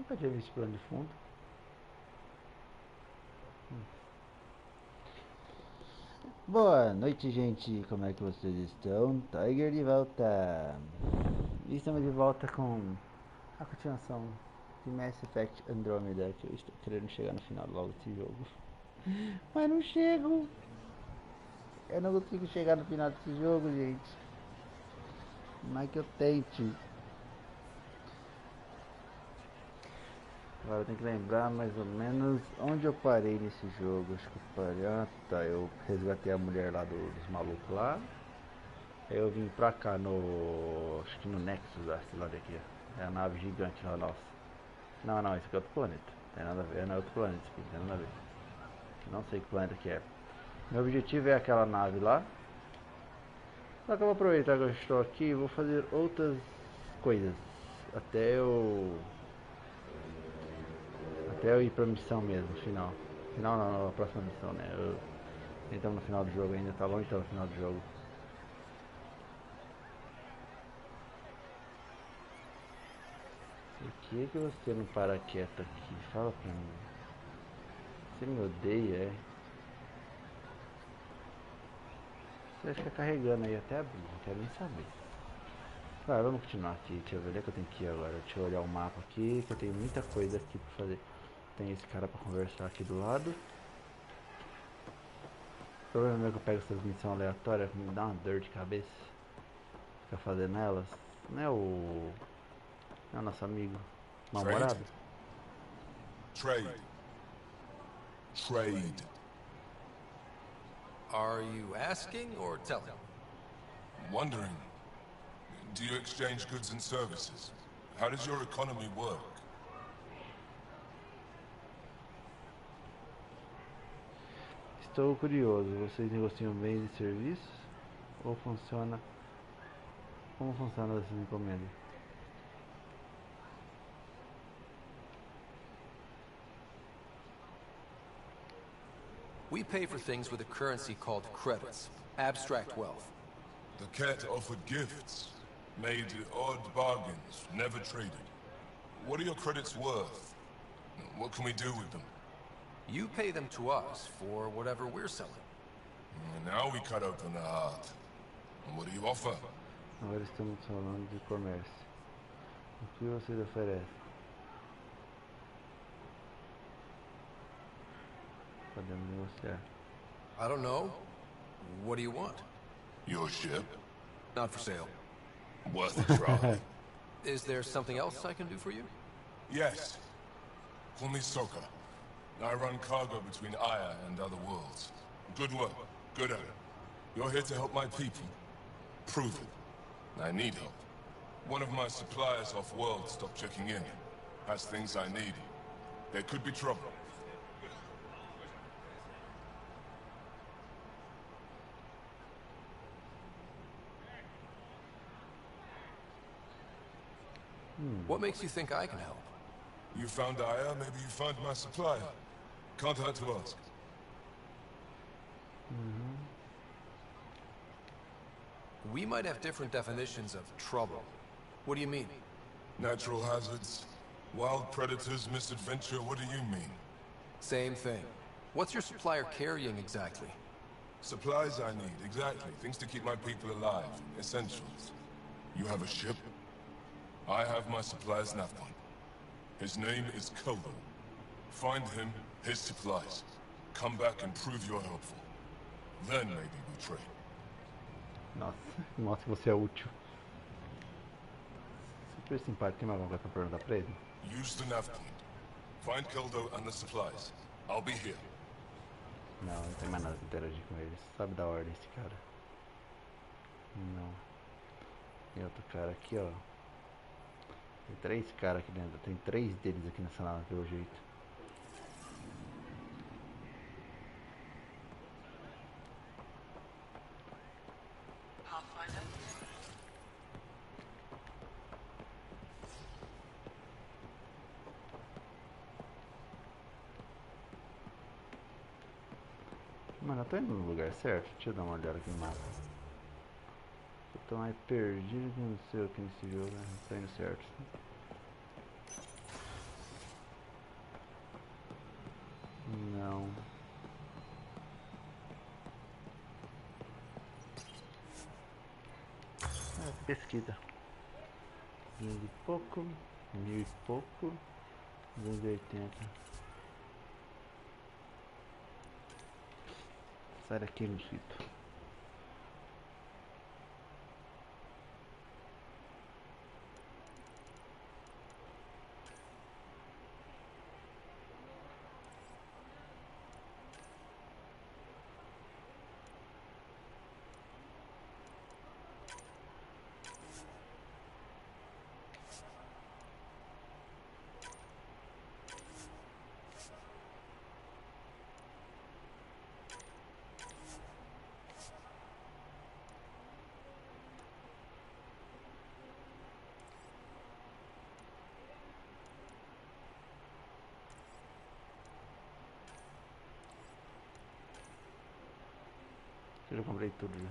Nunca tinha visto plano de fundo. Boa noite, gente. Como é que vocês estão? Thaiger de volta. E estamos de volta com a continuação de Mass Effect Andromeda, que eu estou querendo chegar no final logo desse jogo. Mas não chego. Eu não consigo chegar no final desse jogo, gente. Mas que eu tente. Agora eu tenho que lembrar mais ou menos onde eu parei nesse jogo. Acho que eu parei. Ah, tá. Eu resgatei a mulher lá dos malucos lá. Aí eu vim pra cá no. Acho que no Nexus, sei lá daqui. É a nave gigante lá nossa. Não, não, esse aqui é outro planeta. Tem nada a ver, não é outro planeta esse aqui, não tem nada a ver. Não sei que planeta que é. Meu objetivo é aquela nave lá. Só que eu vou aproveitar que eu estou aqui e vou fazer outras coisas. Até eu. Até eu ir pra missão mesmo, final. Final não, a próxima missão, né? Estamos no final do jogo ainda, tá longe então no final do jogo. Por que você não para quieto aqui? Fala pra mim. Você me odeia, é? Você vai ficar carregando aí até abrir, não quero nem saber. Vai, vamos continuar aqui. Deixa eu ver onde é que eu tenho que ir agora. Deixa eu olhar o mapa aqui, que eu tenho muita coisa aqui pra fazer. Tem esse cara pra conversar aqui do lado. O problema é que eu pego essas missões aleatórias que me dá uma dor de cabeça. Ficar fazendo elas. Não é o. Não é o nosso amigo. Namorado? Trade. Trade. Are you asking or telling? Wondering, do you exchange goods and services? How does your economy work? Estou curioso. Vocês negociam bens e serviços? Ou funciona... Como funciona essas encomendas? We pay for things with a currency called credits, abstract wealth. The cat offered gifts, made odd bargains, never traded. What are your credits worth? What can we do with them? You pay them to us for whatever we're selling. And now we cut open the heart. And what do you offer? Agora estamos falando de comércio. O que vocês oferecem? Podemos negociar. I don't know. What do you want? Your ship? Not for sale. Worth a try. Is there something else I can do for you? Yes. Call me Soka. I run cargo between Aya and other worlds. Good work. Good at it. You're here to help my people. Prove it. I need help. One of my suppliers off-world stopped checking in. Has things I need. There could be trouble. What makes you think I can help? You found Aya, maybe you found my supplier. Can't hurt to ask. We might have different definitions of trouble. What do you mean? Natural hazards, wild predators, misadventure, what do you mean? Same thing. What's your supplier carrying exactly? Supplies I need, exactly. Things to keep my people alive. Essentials. You have a ship? I have my supplier's nav point. His name is Kobo. Find him, his supplies. Come back and prove you're helpful. Then maybe we trade. Nossa, mostra que você é útil. Super simpático. Tem mais alguma coisa pra perguntar pra ele? Use the nav point. Find Keldo and the supplies. I'll be here. Não, não tem mais nada pra interagir com ele. Sabe da ordem esse cara. Não. Tem outro cara aqui, ó. Tem 3 caras aqui dentro. Tem 3 deles aqui nessa nave, pelo jeito. Mano, eu tô indo no lugar certo? Deixa eu dar uma olhada aqui no mapa. Eu tô mais perdido que não sei o que nesse jogo, né? Tô indo certo. Não. Pesquisa. 200 e pouco. 1000 e pouco. 280. Sai daqui, mosquito. Eu já comprei tudo já.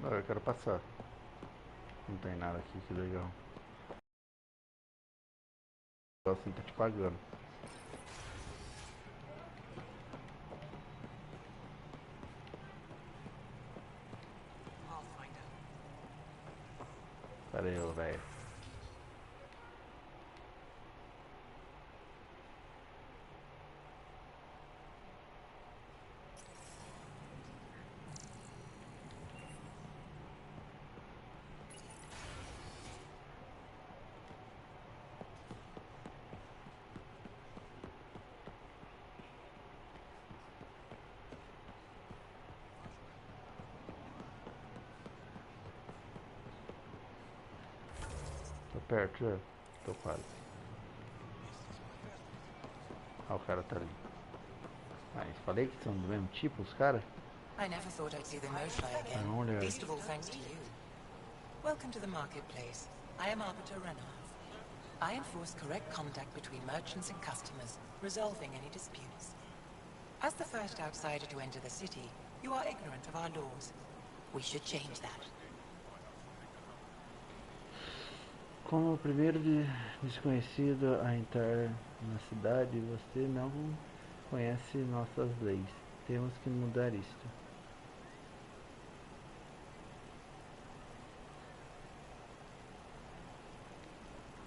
Não, eu quero passar. Não tem nada aqui, que legal. O assim tá te pagando. Pera aí, ô velho. Tô perto já. Tô quase. Ah, o cara tá ali. Mas falei que são do mesmo tipo, os caras? I never thought I'd see the Moshai again. Olha. Least of all thanks to you. Welcome to the marketplace. I am Arbiter Renard. I enforce correct contact between merchants and customers, resolving any disputes. As the first outsider to enter the city, you are ignorant of our laws. We should change that. Como o primeiro desconhecido a entrar na cidade, você não conhece nossas leis. Temos que mudar isto.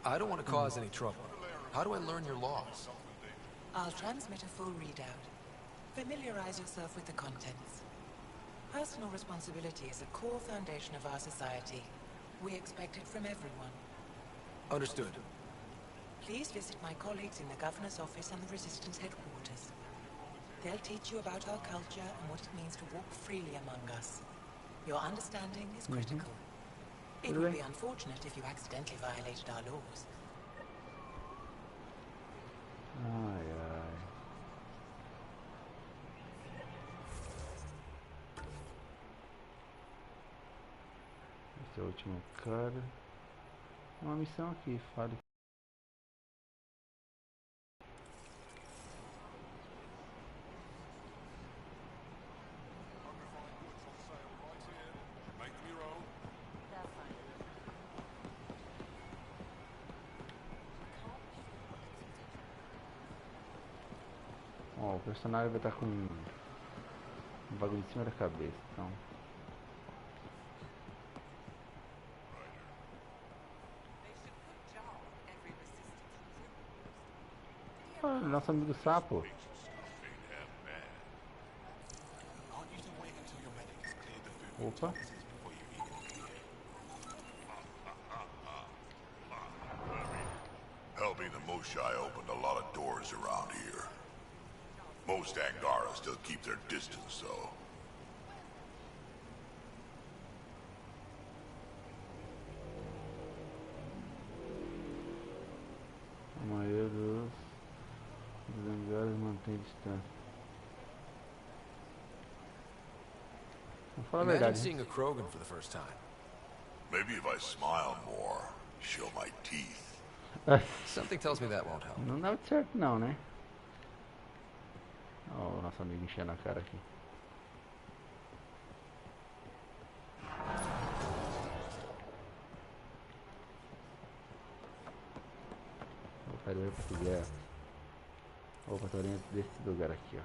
I don't want to cause any trouble. How do I learn your laws? I'll transmit a full readout. Familiarize yourself with the contents. Personal responsibility is a core foundation of our society. We expect it from everyone. Understood. Please visit my colleagues in the Governor's office and the Resistance headquarters. They'll teach you about our culture and what it means to walk freely among us. Your understanding is critical. It would be unfortunate if you accidentally violated our laws. Ai, ai. Esse é o último cara. Uma missão aqui, fale. Ó, o personagem vai estar com um bagulho em cima da cabeça, então. Ah, nosso amigo sapo. Opa. Helping the Moshai opened a lot of doors around here. Most Angara still keep their distance, though. A maioria dos Angaras mantém distância. Vamos falar a Imagine verdade. seeing a Krogan for the first time. Maybe if I smile more, show my teeth. Something tells me that won't help. Não dá muito certo não, né? Ó, o nosso amigo enchendo a cara aqui. O cara vai pra guerra. Opa, tô dentro desse lugar aqui, ó.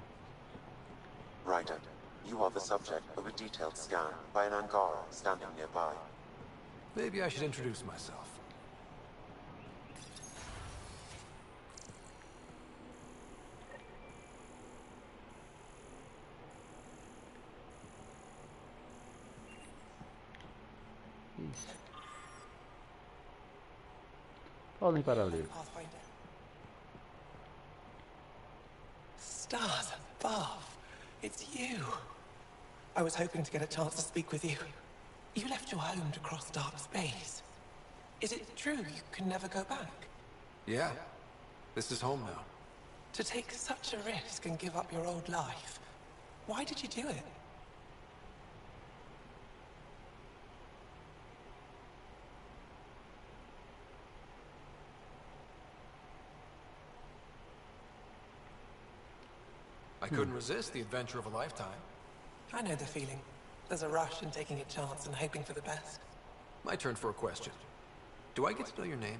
Ryder, you are the subject of a detailed scan by an Angara standing nearby. Maybe I should introduce myself. Isso. Olhem paralelo. Pathfinder. Stars above. It's you. I was hoping to get a chance to speak with you. You left your home to cross dark space. Is it true you can never go back? Yeah, this is home now. To take such a risk and give up your old life, why did you do it? I couldn't resist the adventure of a lifetime. I know the feeling. There's a rush in taking a chance and hoping for the best. My turn for a question. Do I get to know your name?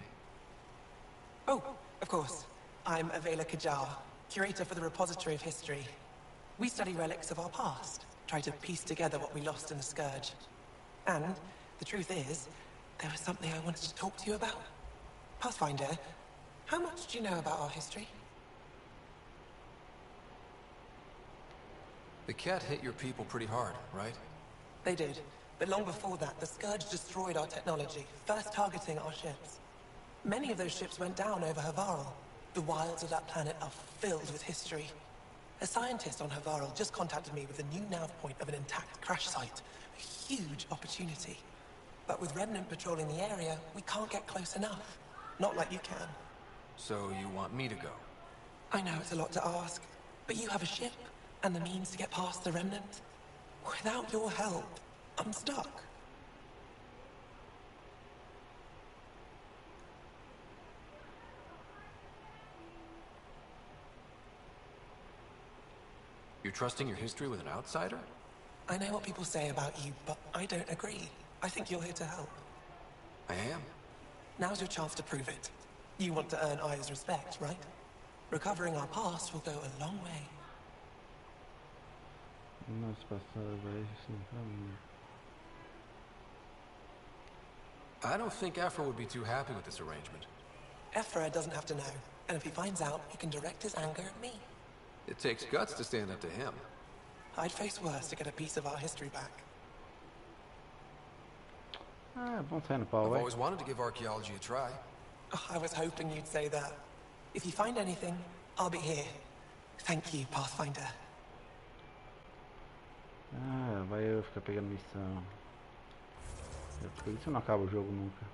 Oh, of course. I'm Avela Kajar, curator for the Repository of History. We study relics of our past, try to piece together what we lost in the Scourge. And the truth is, there was something I wanted to talk to you about. Pathfinder, how much do you know about our history? The cat hit your people pretty hard, right? They did. But long before that, the Scourge destroyed our technology, first targeting our ships. Many of those ships went down over Havarl. The wilds of that planet are filled with history. A scientist on Havarl just contacted me with a new nav point of an intact crash site. A huge opportunity. But with Remnant patrolling the area, we can't get close enough. Not like you can. So you want me to go? I know it's a lot to ask, but you have a ship and the means to get past the Remnant. Without your help, I'm stuck. You're trusting your history with an outsider? I know what people say about you, but I don't agree. I think you're here to help. I am. Now's your chance to prove it. You want to earn Aya's respect, right? Recovering our past will go a long way. Nosso passado vai sim, família. I don't think Afra would be too happy with this arrangement. Ephra doesn't have to know, and if he finds out, he can direct his anger at me. It takes guts to stand up to him. I'd face worse to get a piece of our history back. Ah, bom sair no pau, I've vai. always wanted to give archaeology a try. Oh, I was hoping you'd say that. If you find anything, I'll be here. Thank you, Pathfinder. Ah, vai eu ficar pegando missão. Por isso não acaba o jogo nunca.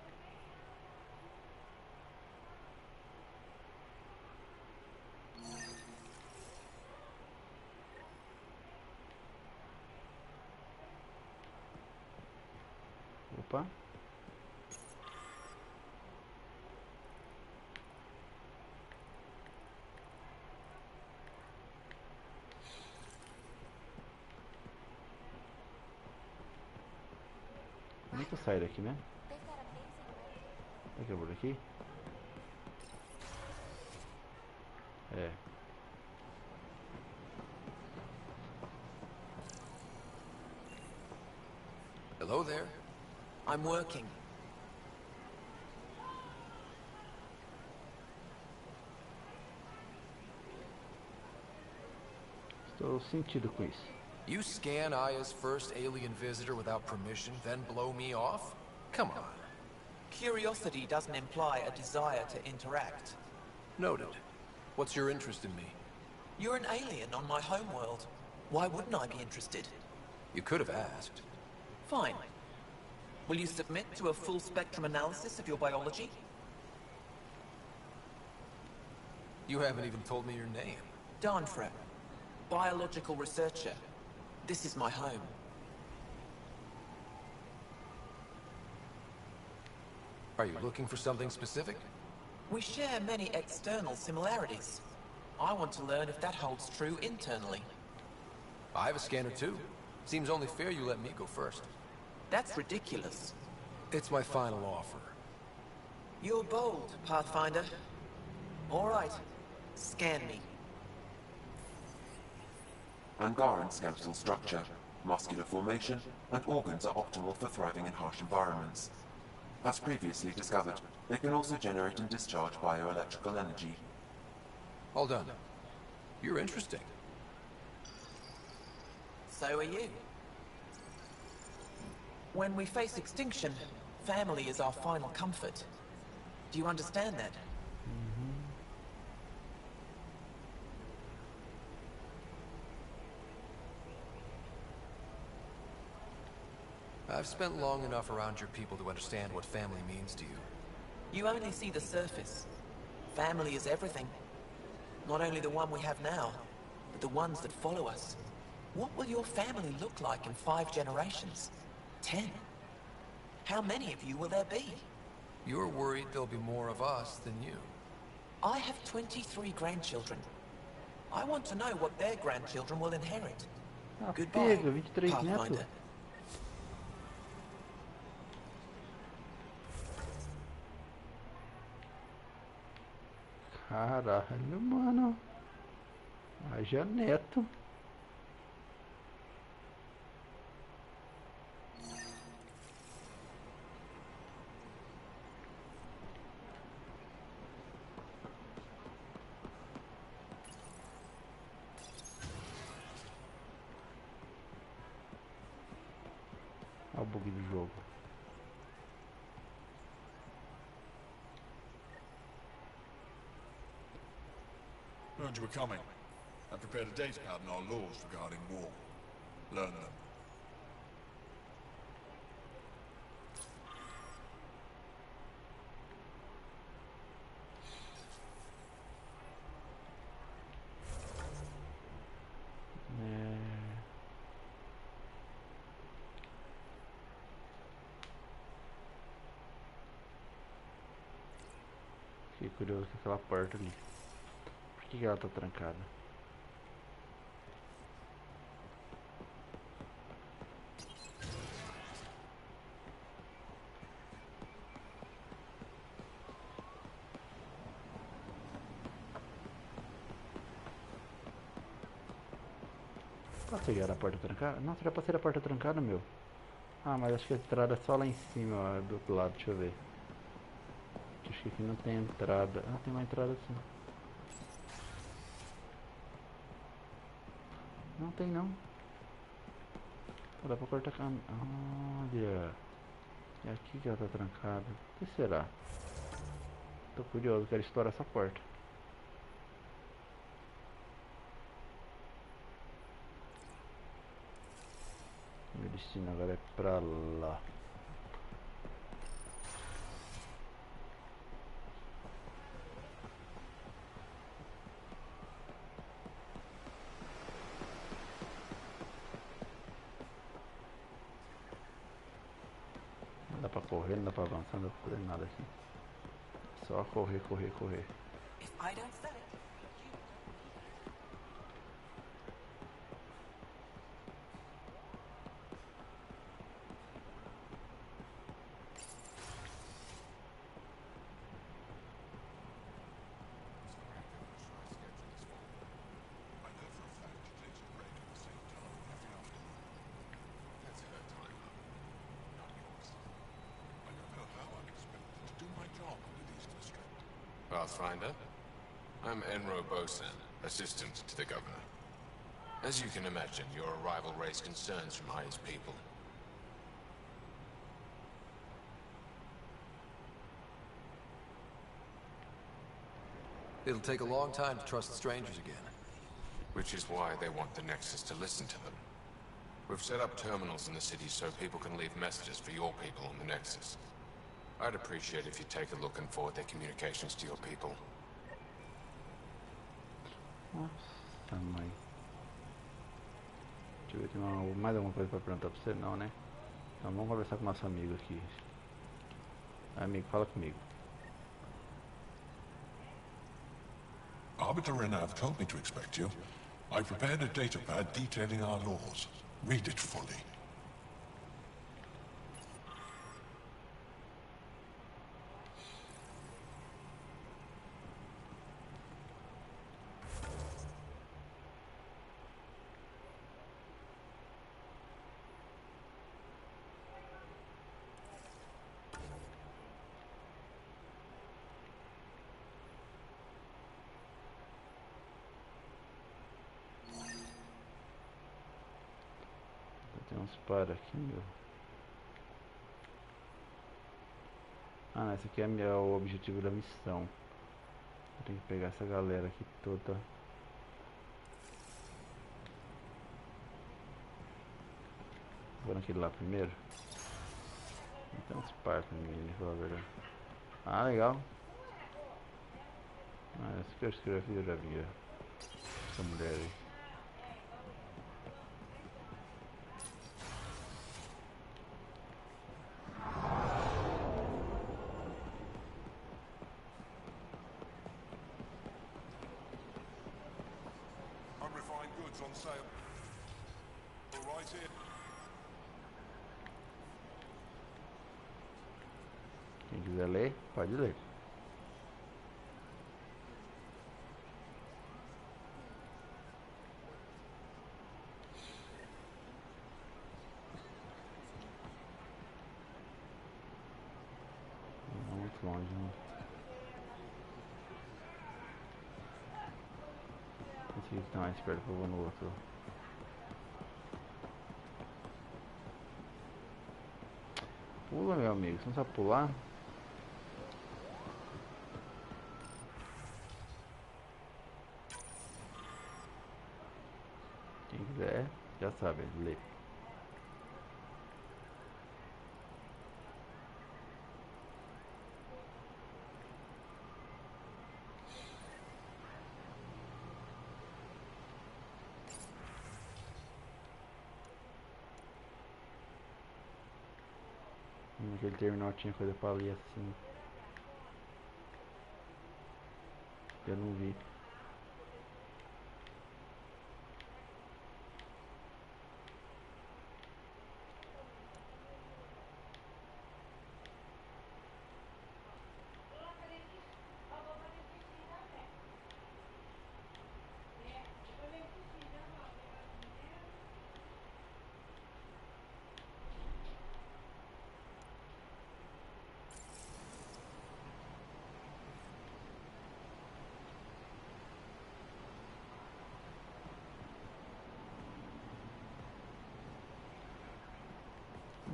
Opa. Como é que eu saio daqui, né? Será que eu vou daqui? É. Hello there. I'm working. Estou sentido com isso. You scan Aya's first alien visitor without permission, then blow me off? Come on. Curiosity doesn't imply a desire to interact. Noted. What's your interest in me? You're an alien on my homeworld. Why wouldn't I be interested? You could have asked. Fine. Will you submit to a full spectrum analysis of your biology? You haven't even told me your name. Darnfred. Biological researcher. This is my home. Are you looking for something specific? We share many external similarities. I want to learn if that holds true internally. I have a scanner too. Seems only fair you let me go first. That's ridiculous. It's my final offer. You're bold, Pathfinder. All right. Scan me. Angaran skeletal structure, muscular formation, and organs are optimal for thriving in harsh environments. As previously discovered, they can also generate and discharge bioelectrical energy. All done. You're interesting. So are you. When we face extinction, family is our final comfort. Do you understand that? I've spent long enough around your people to understand what family means to you. You only see the surface. Family is everything. Not only the one we have now, but the ones that follow us. What will your family look like in 5 generations? 10? How many of you will there be? You're worried there'll be more of us than you. I have 23 grandchildren. I want to know what their grandchildren will inherit. Goodbye, Pega, 23 netos. Pathfinder. Caralho, mano. Haja neto. Olha o bug do jogo. Learned you were coming. I prepared a data card on our laws regarding war. Learn them. Fiquei curioso com aquela porta ali. Por que ela tá trancada? Posso pegar a porta trancada? Nossa, já passei a porta trancada, meu. Ah, mas acho que a entrada é só lá em cima, ó, do outro lado, deixa eu ver. Acho que aqui não tem entrada. Ah, tem uma entrada sim. Não tem não. Dá pra cortar a cana. Olha. É aqui que ela tá trancada. O que será? Tô curioso, quero explorar essa porta. Meu destino agora é pra lá. Não dá pra correr, não dá pra avançar, não dá pra fazer nada aqui. Só correr, correr, correr. If I don't sell it, Pathfinder. I'm Enro Bosan, assistant to the governor. As you can imagine, your arrival raised concerns from High's people. It'll take a long time to trust strangers again. which is why they want the Nexus to listen to them. We've set up terminals in the city so people can leave messages for your people on the Nexus. I'd appreciate if you take a look and forward their communications to your people. Nossa, mãe. Deixa eu ver, tem mais alguma coisa pra perguntar pra você? Não, né? Então vamos conversar com o nosso amigo aqui. Amigo, fala comigo. Arbiter Renav told me to expect you. I prepared a datapad detailing our laws. Read it fully. Tem uns para aqui, meu. Ah, não, esse aqui é o objetivo da missão. Eu tenho que pegar essa galera aqui toda. Vou naquele lá primeiro. Tem uns par também, pra falar a verdade. Ah, legal. Ah, esse que eu escrevi eu já vi. Essa mulher aí. Unrefined goods on sale. All right here. Quem quiser ler, pode ler. Não muito longe, né? Esse aqui tá mais perto, eu vou no outro. Pula, meu amigo, você não sabe pular? Quem quiser, já sabe, lê. Naquele terminal tinha coisa pra ler assim. Eu não vi.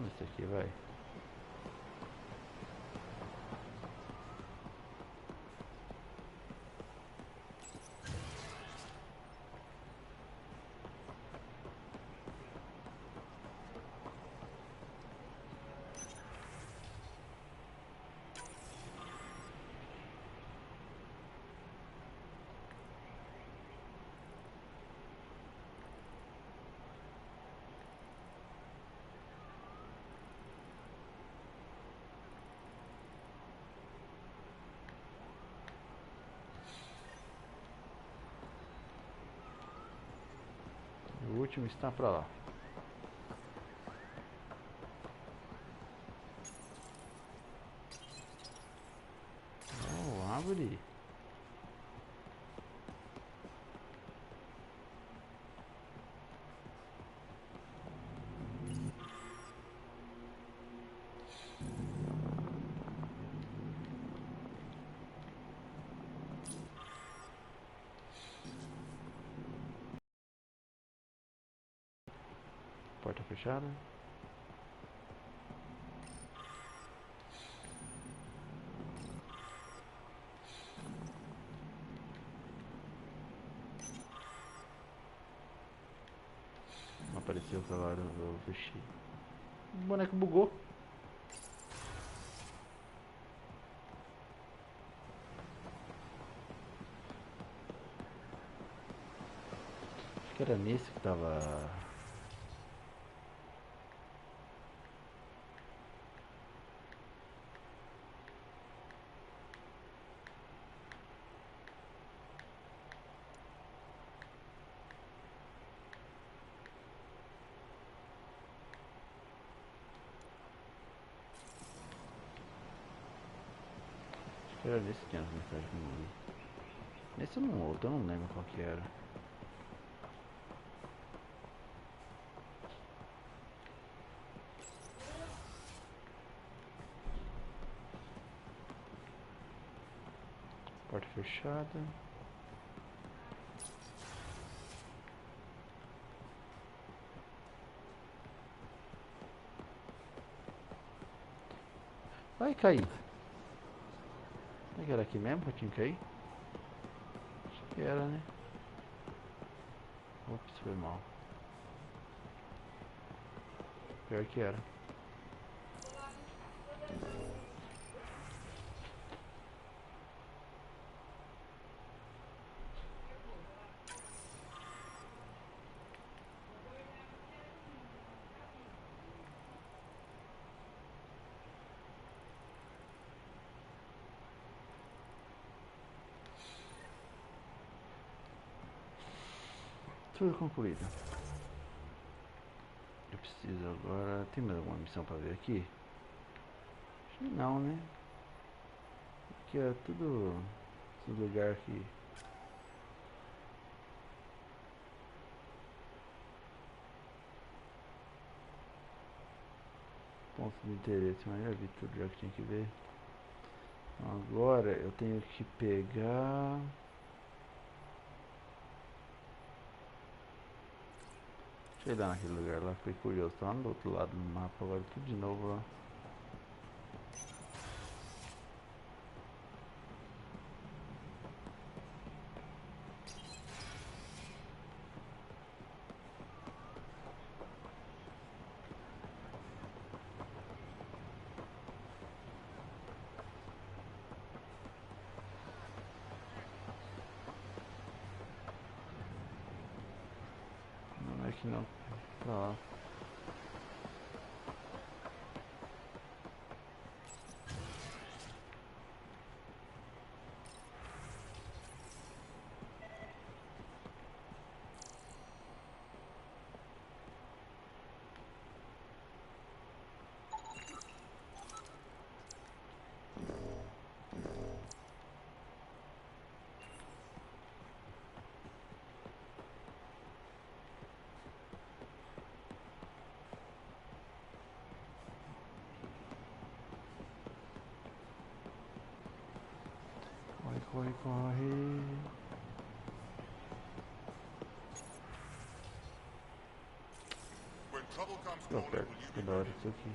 Esse aqui vai. O último está pra lá. Oh, árvore. Porta fechada. apareceu aquela hora, eu fechei. O boneco bugou. Acho que era nesse que tava. Era nesse que tinha as mensagens que eu não li. Nesse ou no outro, eu não lembro qual que era. Porta fechada. Vai cair. Será que era aqui mesmo que eu tinha que cair? Acho que era, né? Ops, foi mal. Pior que era. Tudo concluído. Eu preciso agora... Tem mais alguma missão pra ver aqui? Acho que não, né? Aqui é tudo... Esse lugar aqui. Pontos de interesse, mas já vi tudo já que tinha que ver. Agora eu tenho que pegar... Deixa eu ir lá naquele lugar lá, fiquei curioso, tá lá do outro lado do mapa, agora tudo de novo lá. Não é que não, pra lá. Corre, corre, corre. Tô perto, que da hora isso aqui.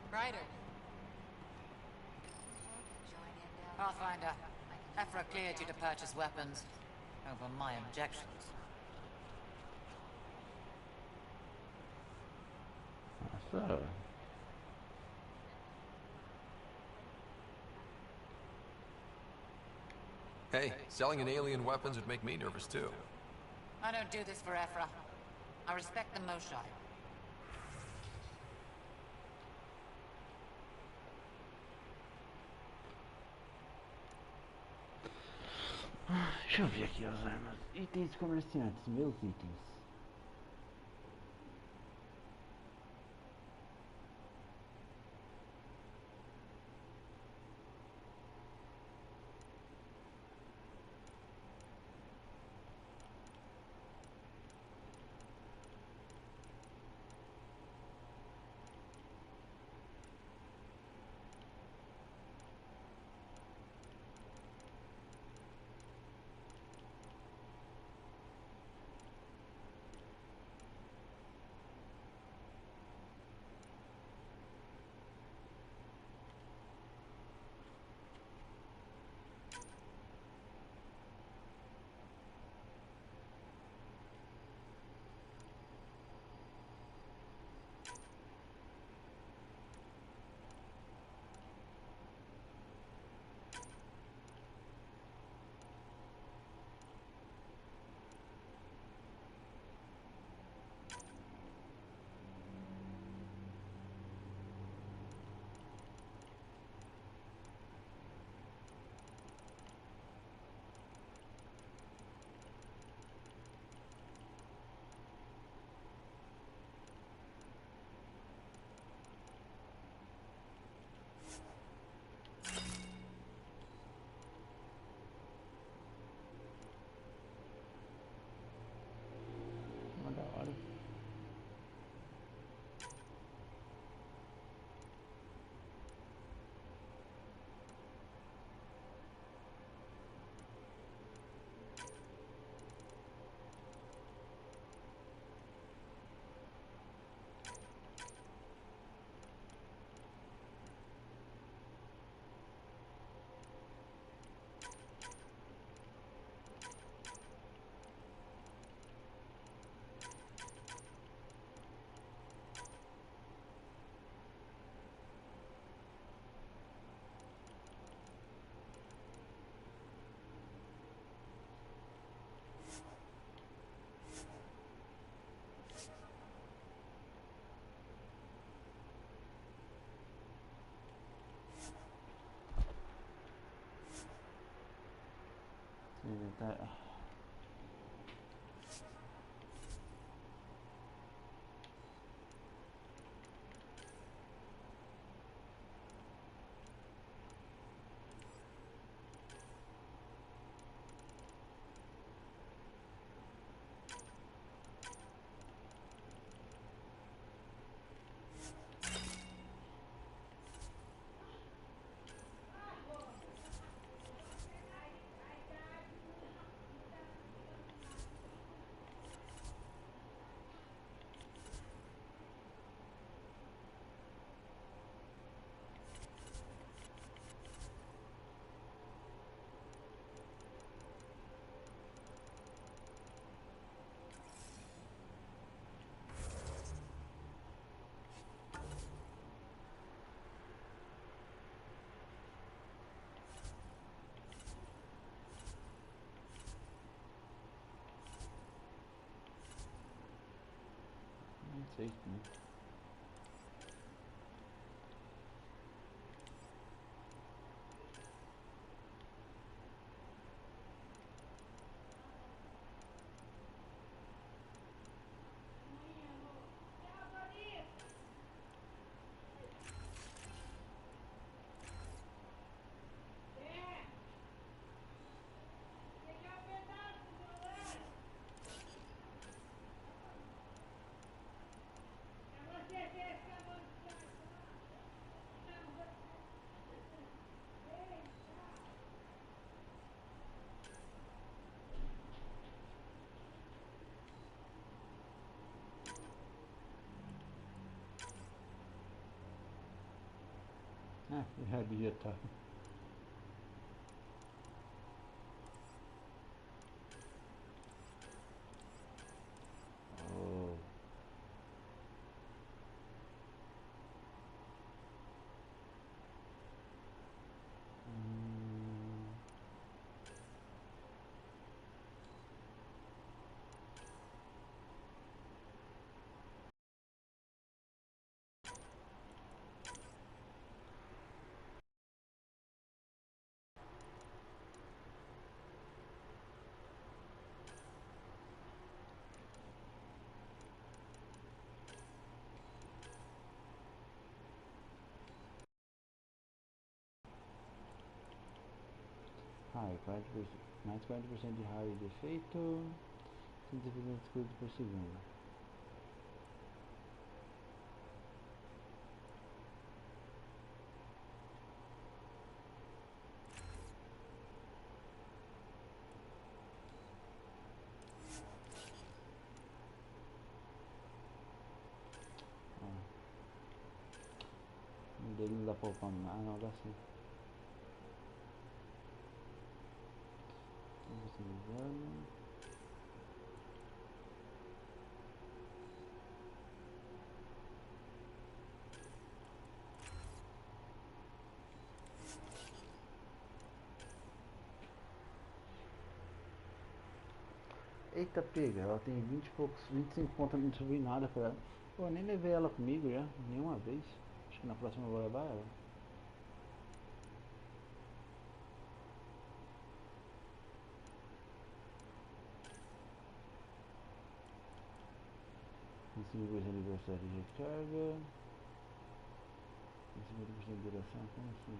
Ryder. Pathfinder, Ephra cleared you to purchase weapons over my objections. Nossa. Hey, selling an alien weapons would make me nervous too. I don't do this for Ephra. I respect the Moshai. Deixa eu ver aqui as armas. Itens comerciantes, meus itens. tá. Não sei, né? Ah, já devia estar. Oh. Raio, 40%, mais 40% de raio de efeito, 150 escudos por segundo. Um dele não dá pra upar, não dá sim. Eita, pega, ela tem 20 e poucos, 25 pontos, não subi nada pra ela. Pô, eu nem levei ela comigo já, nenhuma vez. Acho que na próxima eu vou levar ela. Ensino de velocidade de recarga. 50% de duração, como assim?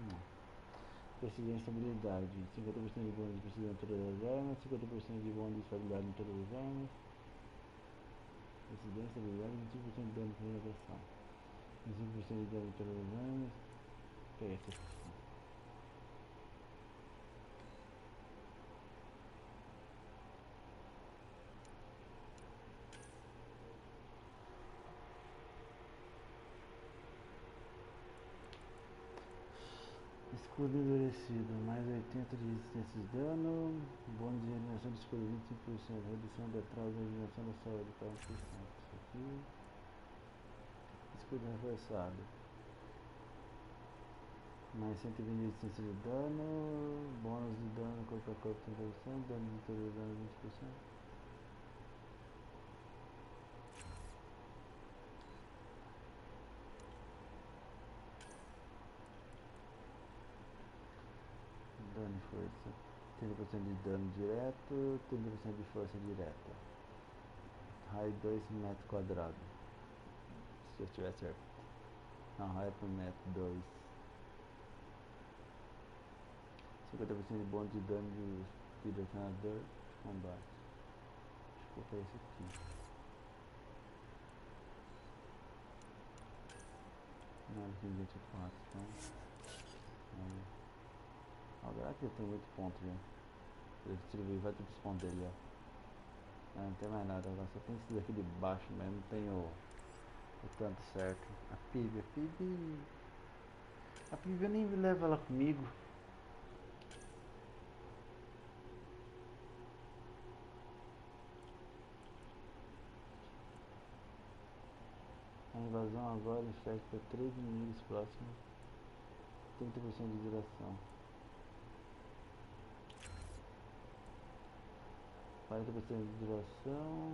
Não. Precisão e estabilidade. 50% de bônus de precisão em todas as armas. 50% de bônus de estabilidade em todas as armas. Precisão e estabilidade. 25% de dano de primeira versão. 25% de dano em todas as armas. Que é essa opção? Escudo endurecido, mais 80 de resistência de dano, bônus de regeneração de escudo 25%, redução de atraso de regeneração da saúde 40%. Isso aqui. Escudo reforçado. Mais 120 de resistência de dano, bônus de dano corpo a corpo 30%, dano de todo dano 20%. força, 30% de dano direto, 30% de força direta. Raio 2 metros quadrados. Se eu tiver certo. Não, raio por metro 2. 50% de bônus de dano de direcionador de combate. Deixa eu colocar esse aqui. Não, aqui 24, então. Agora que eu tenho 8 pontos já. Eu distribuí, vai ter pontos dele, ó. Não tem mais nada, agora só tem esse daqui de baixo, mas não tem o tanto certo. A PIB eu nem levo ela comigo. A invasão agora infecta 3 inimigos próximos, 30% de duração, 40% de duração,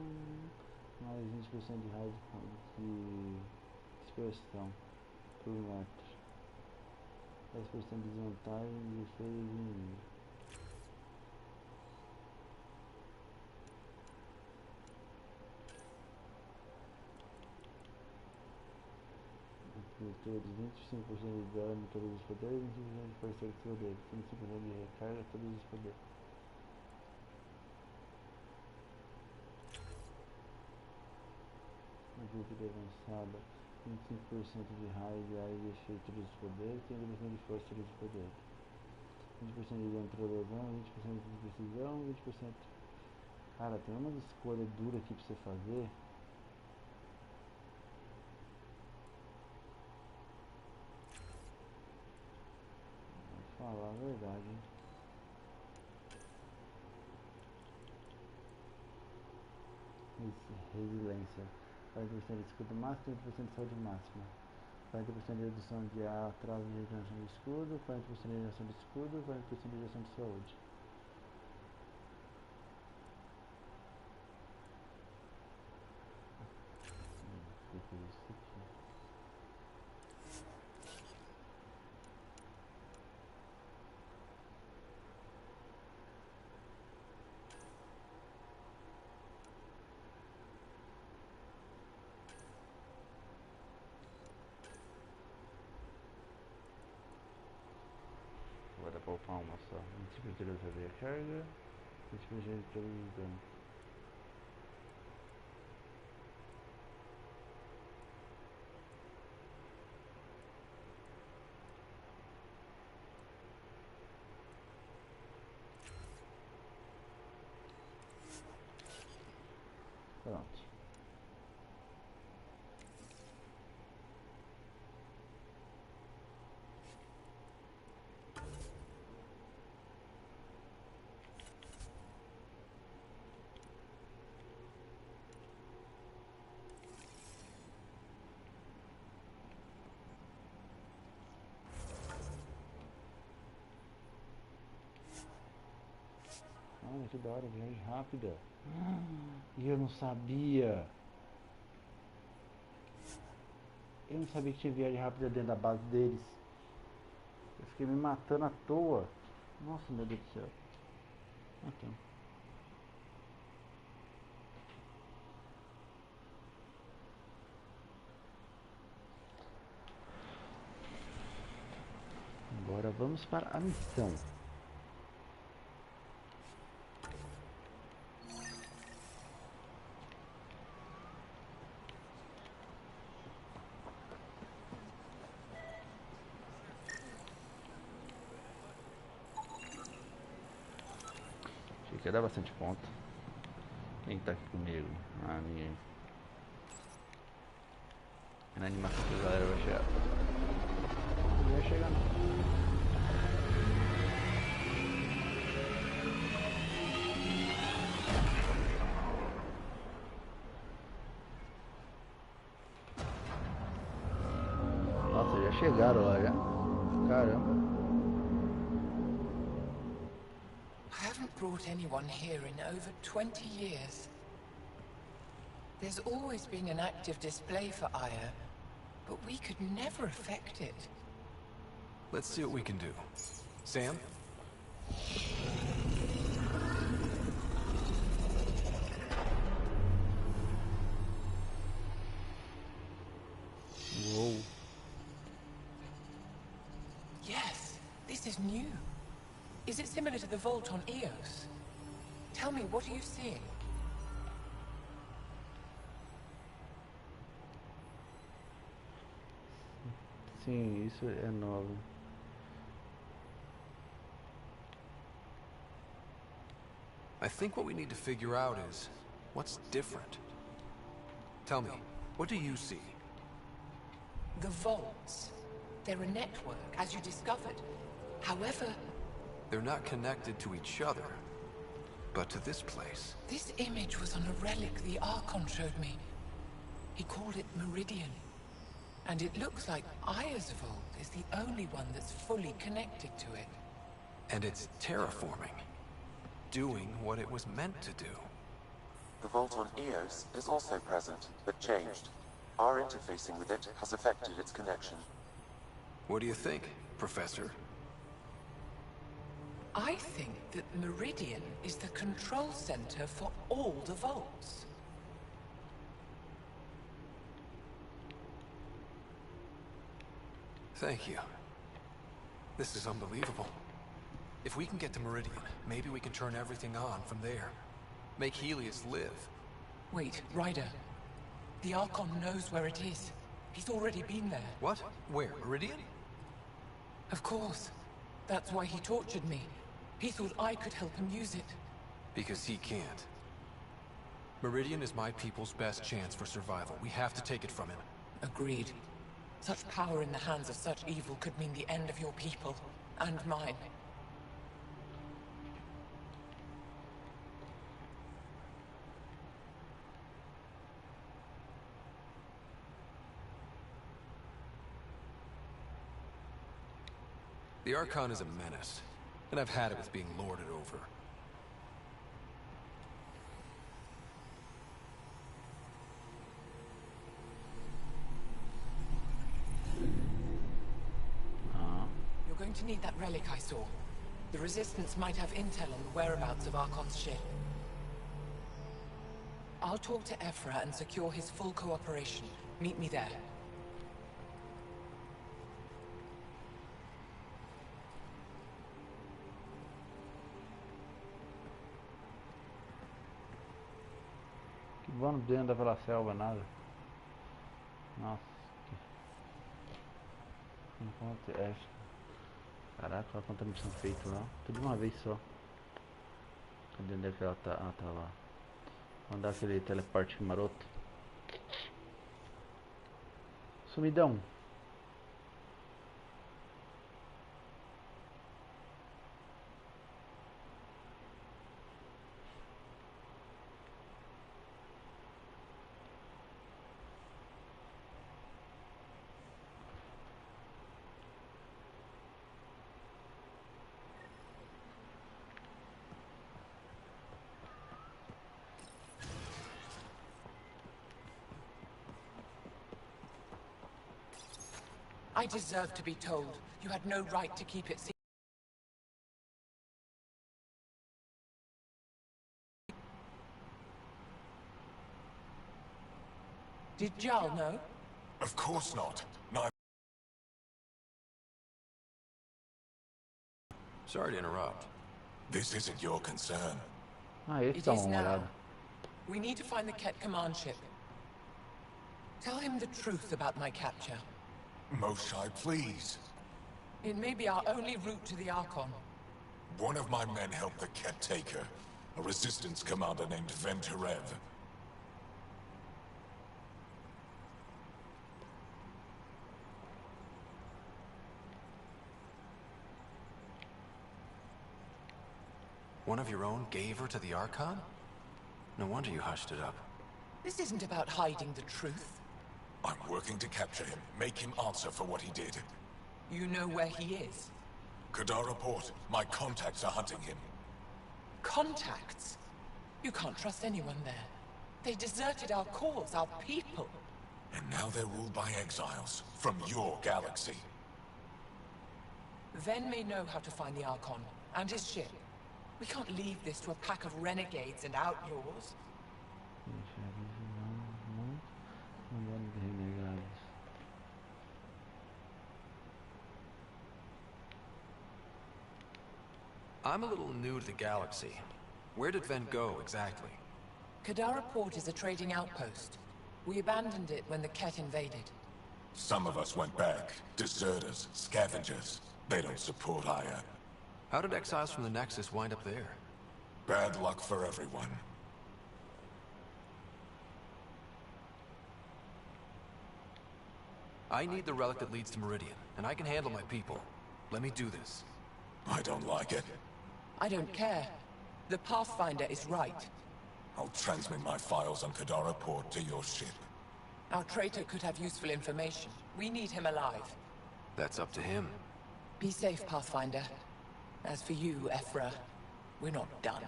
mais 20% de raio de dispersão por metro, 10% de desvantagem de efeito de inimigo. Todos 25% de dano, todos os poderes, 25% de força de poder, 25% de recarga, todos os poderes. Agricultura avançada, 25% de raio de área de efeito, todos os poderes, 30% de força, todos os poderes. 20% de dano toda lesão, 20% de precisão, 20%. Cara, tem umas escolhas duras aqui pra você fazer. Falar a verdade, hein? Resiliência, 40% de escudo máximo, 30% de saúde máxima, 40% de redução de atraso de regeneração do escudo, 40% de regeneração do escudo, 40% de regeneração de saúde. Fica isso aqui. Agora dá pra upar uma só. 20% de recarga, 20% de todos os danos. Pronto. Olha que da hora, viagem rápida. E eu não sabia. Eu não sabia que tinha viagem rápida dentro da base deles. Eu fiquei me matando à toa. Nossa, meu Deus do céu. Então. Agora vamos para a missão. Achei que ia dar bastante ponto. Quem tá aqui comigo? Ah, ninguém. Na animação que a galera vai chegar. Não vai chegar não. Nossa, já chegaram lá já. Caramba. I haven't brought anyone here in over 20 years. There's always been an active display for Aya, but we could never affect it. Let's see what we can do. Sam, Whoa. Yes, this is new. Is it similar to the vault on Eos? Tell me, what are you seeing? Sim, isso é novo. I think what we need to figure out is what's different. Tell me, what do you see? The vaults. They're a network, as you discovered. However, They're not connected to each other, but to this place. this image was on a relic the Archon showed me. He called it Meridian. And it looks like Aya's vault is the only one that's fully connected to it. And it's terraforming. Doing what it was meant to do. The vault on Eos is also present, but changed. Our interfacing with it has affected its connection. What do you think, Professor? I think that Meridian is the control center for all the vaults. Thank you. This is unbelievable. If we can get to Meridian, maybe we can turn everything on from there. Make Helios live. Wait, Ryder. The Archon knows where it is. He's already been there. What? Where? Meridian? Of course. That's why he tortured me. He thought I could help him use it. Because he can't. Meridian is my people's best chance for survival. We have to take it from him. Agreed. Such power in the hands of such evil could mean the end of your people, and mine. The Archon is a menace, and I've had it with being lorded over. You're going to need that relic I saw. The Resistance might have intel on the whereabouts of Archon's ship. I'll talk to Ephra and secure his full cooperation. Meet me there. Vamos dentro daquela selva, nada. Nossa. Enquanto esta. Caraca, olha quanta missão feita lá. Tudo de uma vez só. Cadê onde é que ela tá? Ah, tá lá. Vamos dar aquele teleporte maroto. Sumidão. I deserve to be told. You had no right to keep it secret. Did Jarl know? Of course not. Neither. Sorry to interrupt. This isn't your concern. Ah, esse It tá is uma now. olhada. We need to find the Ket command ship. Tell him the truth about my capture. Most Shy, please. It may be our only route to the Archon. One of my men helped the Thaiger, a resistance commander named Venturev. One of your own gave her to the Archon? No wonder you hushed it up. This isn't about hiding the truth. I'm working to capture him, make him answer for what he did. You know where he is. Kadar report, my contacts are hunting him. Contacts? You can't trust anyone there. They deserted our cause, our people. And now they're ruled by exiles from your galaxy. Ven may know how to find the Archon. And his ship. We can't leave this to a pack of renegades and outlaws. I'm a little new to the galaxy. Where did Ven go, exactly? Kadara Port is a trading outpost. We abandoned it when the Ket invaded. Some of us went back. Deserters, scavengers. They don't support Aya. How did exiles from the Nexus wind up there? Bad luck for everyone. I need the relic that leads to Meridian, and I can handle my people. Let me do this. I don't like it. I don't care. The Pathfinder is right. I'll transmit my files on Kadara Port to your ship. Our traitor could have useful information. We need him alive. That's up to him. Be safe, Pathfinder. As for you, Ephra, we're not done.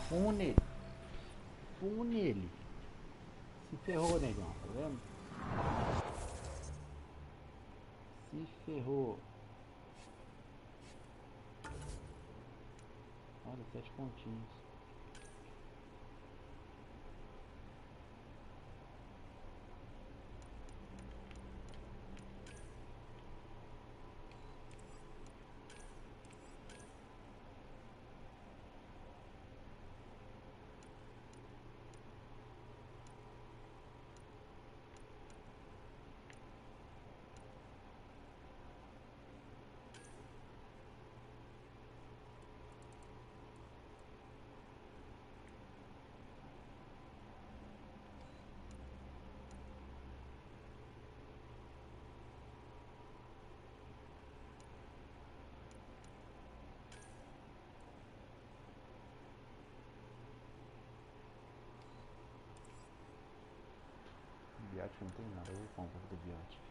Fumo nele. Fumo nele. Se ferrou, negão, tá vendo? Se ferrou. Olha, 7 pontinhos. Viático não tem nada, eu vou comprar do viático.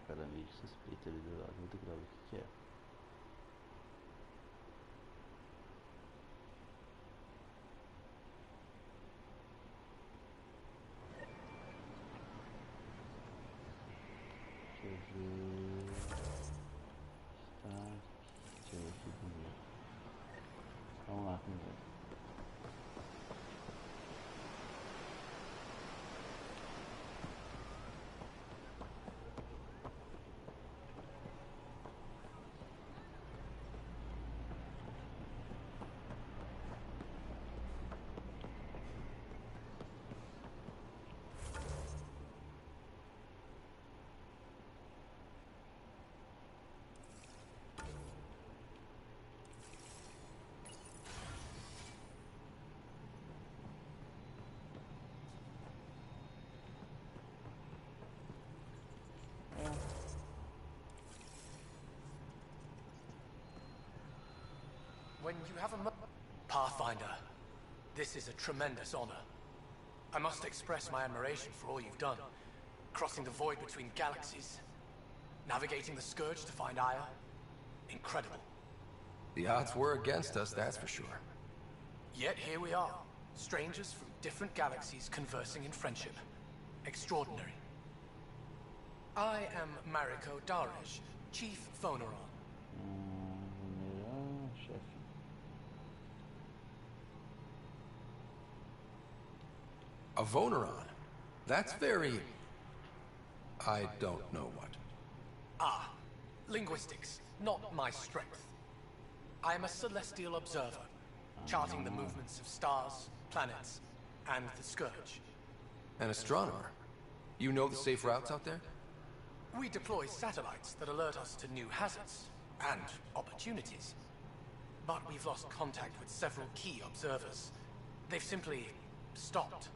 Cada meio suspeito ali do lado, vou ter que ver o que é. Deixa eu ver. Deixa eu ver aqui primeiro. Vamos lá primeiro. When you have a Pathfinder, this is a tremendous honor. I must express my admiration for all you've done. Crossing the void between galaxies, navigating the Scourge to find Aya. Incredible. The odds were against us, that's for sure. Yet here we are, strangers from different galaxies conversing in friendship. Extraordinary. I am Mariko Daresh, Chief Voneron. A Voneron? That's very... I don't know what. Ah, linguistics, not my strength. I am a celestial observer, charting the movements of stars, planets, and the Scourge. An astronomer? You know the safe routes out there? We deploy satellites that alert us to new hazards and opportunities. but we've lost contact with several key observers. They've simply stopped.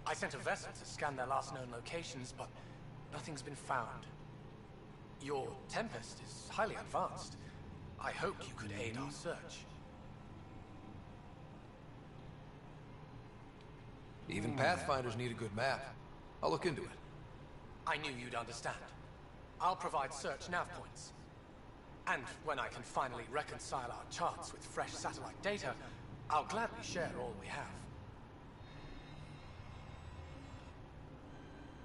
I sent a vessel to scan their last known locations, but nothing's been found. Your Tempest is highly advanced. I hoped you could aid our search. Even Pathfinders need a good map. I'll look into it. I knew you'd understand. I'll provide search nav points. And when I can finally reconcile our charts with fresh satellite data, I'll gladly share all we have.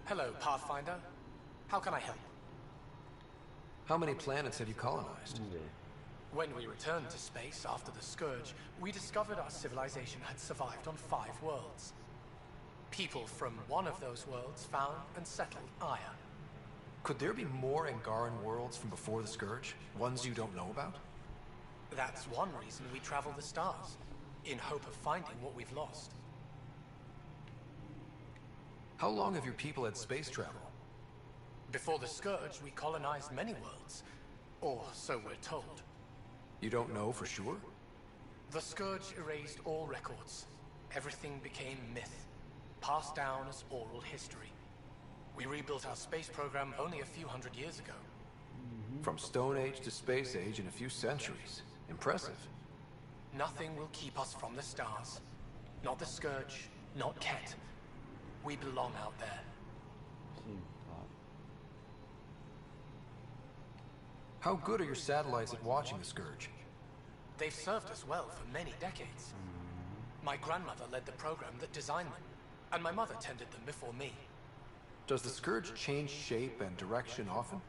Hello, Pathfinder. How can I help? How many planets have you colonized? When we returned to space after the Scourge, we discovered our civilization had survived on 5 worlds. People from one of those worlds found and settled Aya. Could there be more Angaran worlds from before the Scourge? Ones you don't know about? That's one reason we travel the stars, in hope of finding what we've lost. How long have your people had space travel? Before the Scourge, we colonized many worlds. Or so we're told. You don't know for sure? The Scourge erased all records. Everything became myth, passed down as oral history. We rebuilt our space program only a few hundred years ago. From Stone Age to Space Age in a few centuries. Impressive. Nothing will keep us from the stars. Not the Scourge, not Ket. We belong out there. How good are your satellites at watching the Scourge? They've served us well for many decades. My grandmother led the program that designed them, and my mother tended them before me. Does the Scourge change shape and direction often?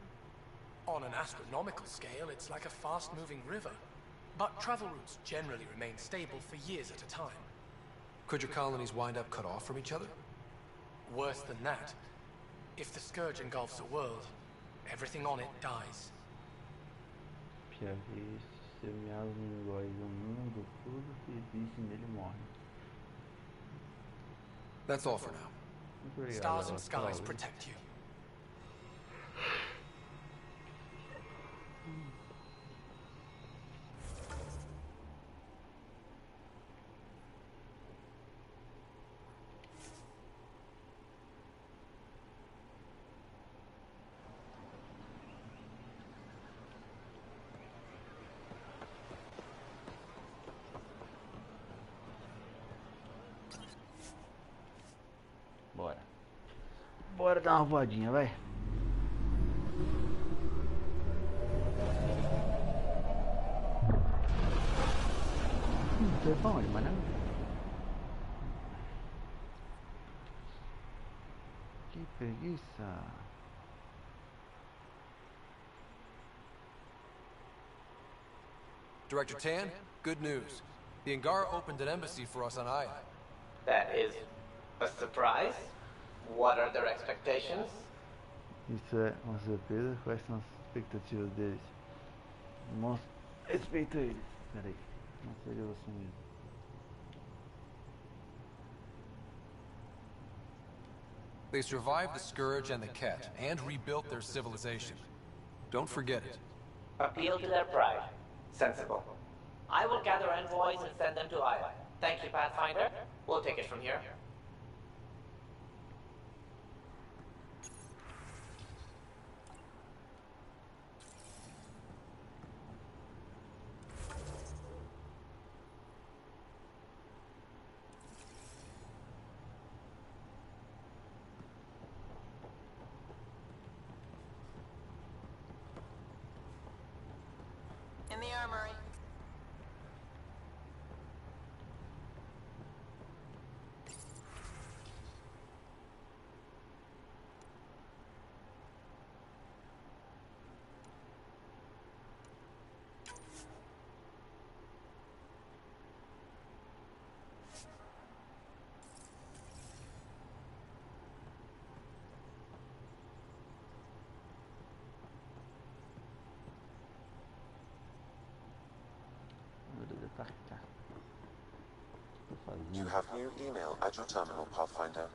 On an astronomical scale, it's like a fast-moving river. But travel routes generally remain stable for years at a time. Could your colonies wind up cut off from each other? Worse than that. If the Scourge engulfs a world, everything on it dies. Semeados iguais ao mundo, tudo que existe nele morre. That's all for now. Stars and skies protect you. Bora. Bora dar uma voadinha, vai. Foi pra onde, mas não. Que preguiça. Director Tan, good news. The Angara opened an embassy for us on Aya. That is a surprise. What are their expectations? Isso é uma surpresa. Quais são as expectativas deles? Respeita eles. Peraí. Não seria você mesmo. They survived the Scourge and the Ket, and rebuilt their civilization. Don't forget it. Appeal to their pride. Sensible. I will gather envoys and send them to Aya. Thank you, Pathfinder. We'll take it from here. In the armory. You have new email at your terminal, Pathfinder.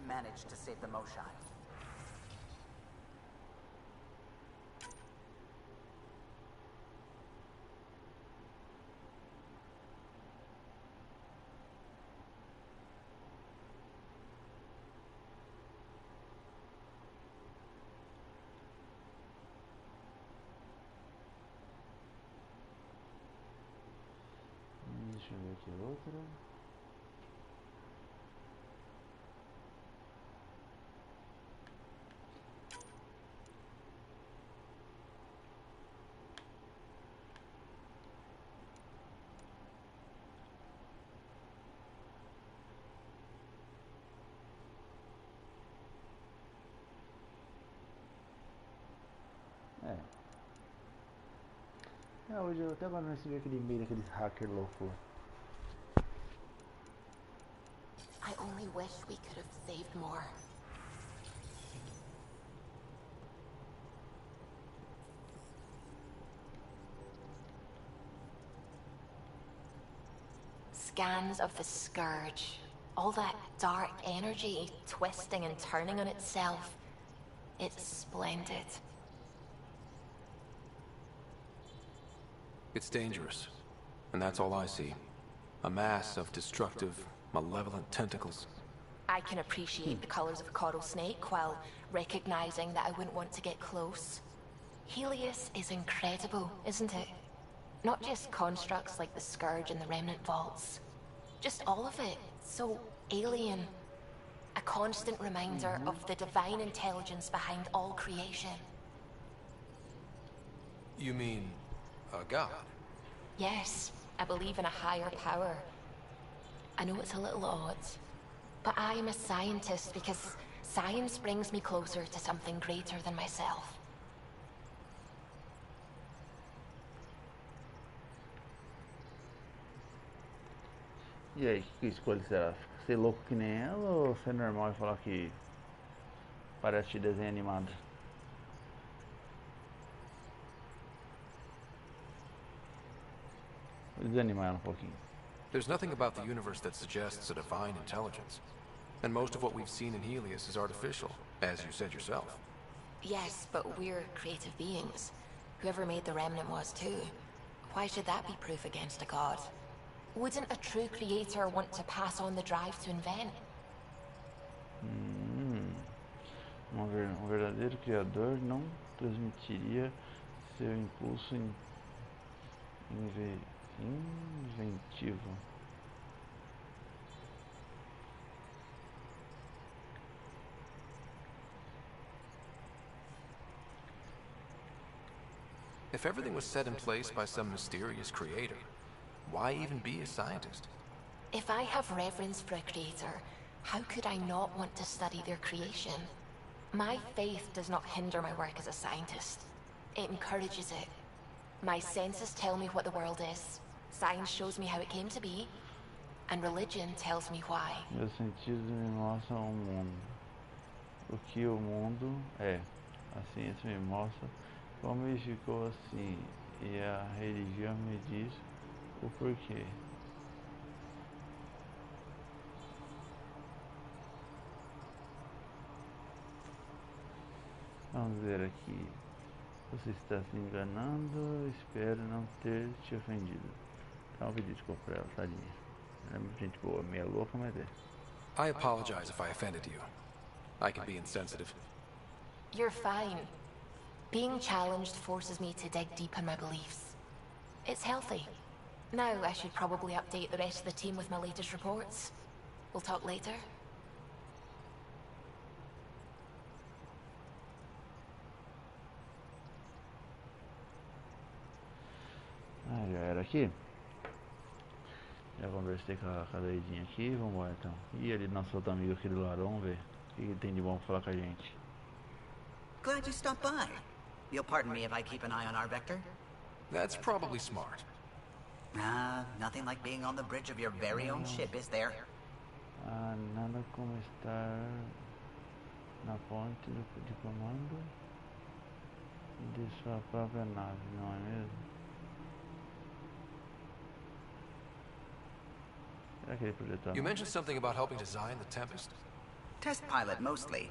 managed to save the Moshai. Deixa eu ver aqui outra. Hoje eu até agora não recebi aquele e-mail daqueles hacker louco. I only wish we could have saved more. Scans of the Scourge. All that dark energy twisting and turning on itself. It's splendid. It's dangerous, and that's all I see. A mass of destructive, malevolent tentacles. I can appreciate the colors of a coral snake while recognizing that I wouldn't want to get close. Helios is incredible, isn't it? Not just constructs like the Scourge and the Remnant Vaults. Just all of it. So alien. A constant reminder of the divine intelligence behind all creation. You mean a god? Yes, I believe in a higher power. I know it's a little odd, but I'm a scientist because science brings me closer to something greater than myself. E aí, que escolha será? Ser louco que nem ela ou ser normal e falar que parece de desenho animado? Vou desanimar ela um pouquinho. There's nothing about the universe that suggests a divine intelligence. And most of what we've seen in Helios is artificial, as you said yourself. Yes, but we're creative beings. Whoever made the Remnant was too. Why should that be proof against a god? Wouldn't a true creator want to pass on the drive to invent? Um verdadeiro criador não transmitiria seu impulso inventivo. If everything was set in place by some mysterious creator, why even be a scientist? If I have reverence for a creator, how could I not want to study their creation? My faith does not hinder my work as a scientist. It encourages it. My senses tell me what the world is. Science shows me how it came to be. And religion tells me why. Meus sentidos me mostram o mundo. O que o mundo é. A ciência me mostra como ele ficou assim. E a religião me diz o porquê. Vamos ver aqui. Você está se enganando. Espero não ter te ofendido. Então eu pedi desculpa pra ela, tadinha. Ela é muito gente boa, meia louca, mas é. I apologize if I offended you. I can be insensitive. You're fine. Being challenged forces me to dig deep in my beliefs. It's healthy. Now I should probably update the rest of the team with my latest reports. We'll talk later. Já era aqui. Já conversei com a doidinha aqui, vamos embora então. E ali nosso outro amigo aqui do lado, vamos ver o que ele tem de bom pra falar com a gente. Glad you stopped by. You'll pardon me if I keep an eye on our vector? That's probably smart. Nothing like being on the bridge of your very own ship, is there? Nada como estar na ponte de comando de sua própria nave, não é mesmo? You mentioned something about helping design the Tempest? Test pilot mostly.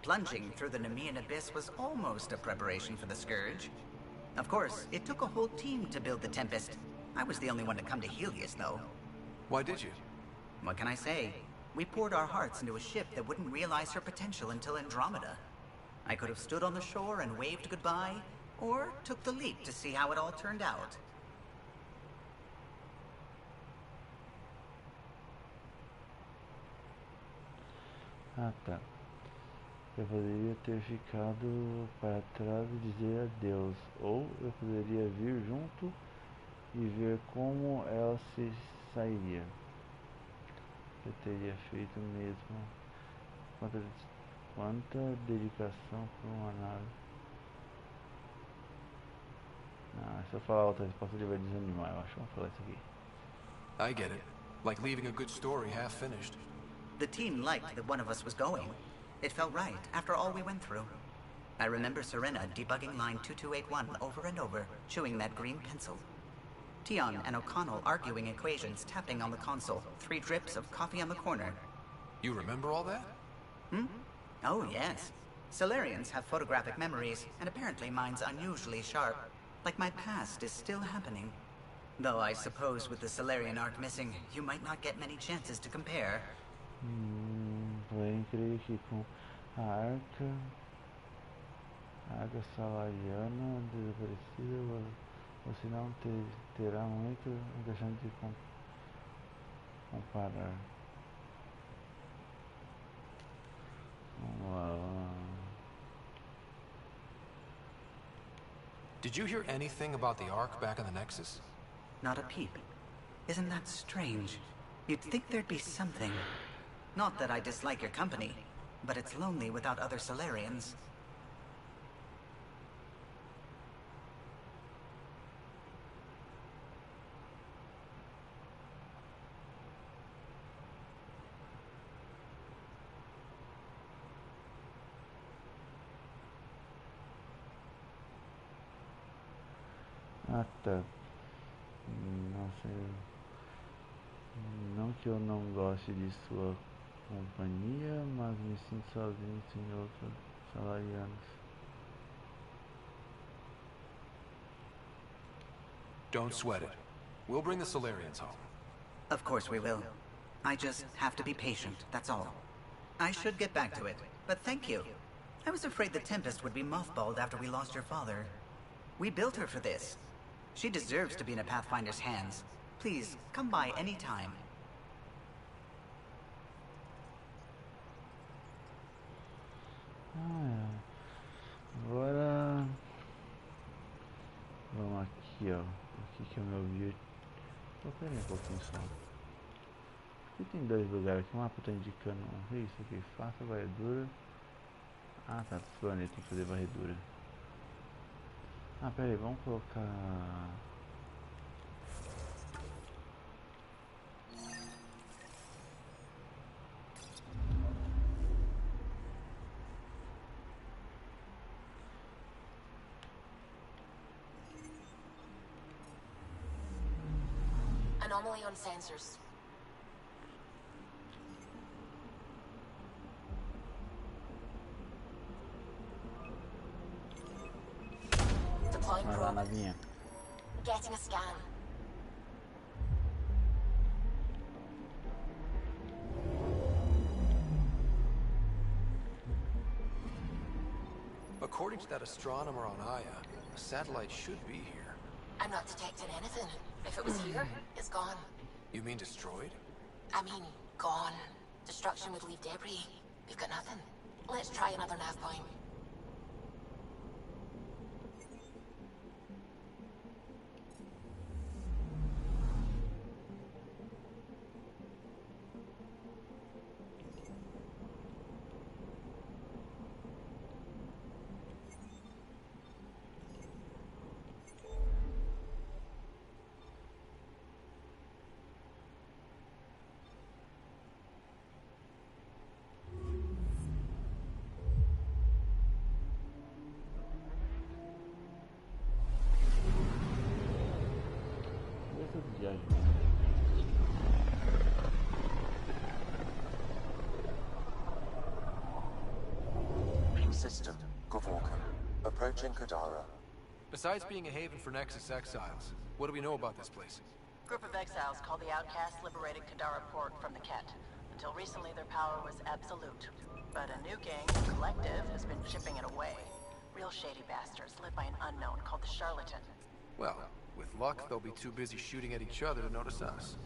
Plunging through the Nemean abyss was almost a preparation for the Scourge. Of course, it took a whole team to build the Tempest. I was the only one to come to Helios, though. Why did you? What can I say? We poured our hearts into a ship that wouldn't realize her potential until Andromeda. I could have stood on the shore and waved goodbye, or took the leap to see how it all turned out. Ah, tá. Eu poderia ter ficado para trás e dizer adeus, ou eu poderia vir junto e ver como ela se sairia. Eu teria feito mesmo. Quanta dedicação por uma nave. Se eu falar outra resposta ele vai desanimar, eu acho. Vamos falar isso aqui. I get it. Like leaving a good story half finished. The team liked that one of us was going. It felt right, after all we went through. I remember Serena debugging line 2281 over and over, chewing that green pencil. Tion and O'Connell arguing equations, tapping on the console, 3 drips of coffee on the corner. You remember all that? Oh, yes. Solarians have photographic memories, and apparently mine's unusually sharp. Like my past is still happening. Though I suppose with the Solarian arc missing, you might not get many chances to compare. Porém, creio que com a arca salariana desaparecida, você não terá muito questão de comparar. Did you hear anything about the Ark back in the Nexus? Not a peep. Isn't that strange? You'd think there'd be something. Not that I dislike your company, but it's lonely without other Solarians. Ah, tá. Não sei. Não que eu não goste de sua companhia, mas me sinto sozinho sem outros salarianos. Don't sweat it. We'll bring the Solarians home. Of course we will. I just have to be patient, that's all. I should get back to it, but thank you. I was afraid the Tempest would be mothballed after we lost your father. We built her for this. She deserves to be in a Pathfinder's hands. Please, come by any time. Agora vamos aqui, ó. Aqui que é o meu vídeo. Pera aí um pouquinho só. Aqui tem 2 lugares aqui. O mapa tá indicando isso aqui. Faça varredura. Ah, tá. Dos planetas tem que fazer varredura. Ah, pera aí. Vamos colocar. Anomaly on sensors. Deploying probe. Getting a scan. According to that astronomer on Aya, a satellite should be here. I'm not detecting anything. If it was here, it's gone. You mean destroyed? I mean, gone. Destruction would leave debris. We've got nothing. Let's try another nav point. approaching Kadara. Besides being a haven for Nexus exiles, what do we know about this place? Group of exiles called the Outcasts liberated Kadara port from the Ket. Until recently, their power was absolute. But a new gang, Collective, has been chipping it away. Real shady bastards, led by an unknown called the Charlatan. Well, with luck, they'll be too busy shooting at each other to notice us.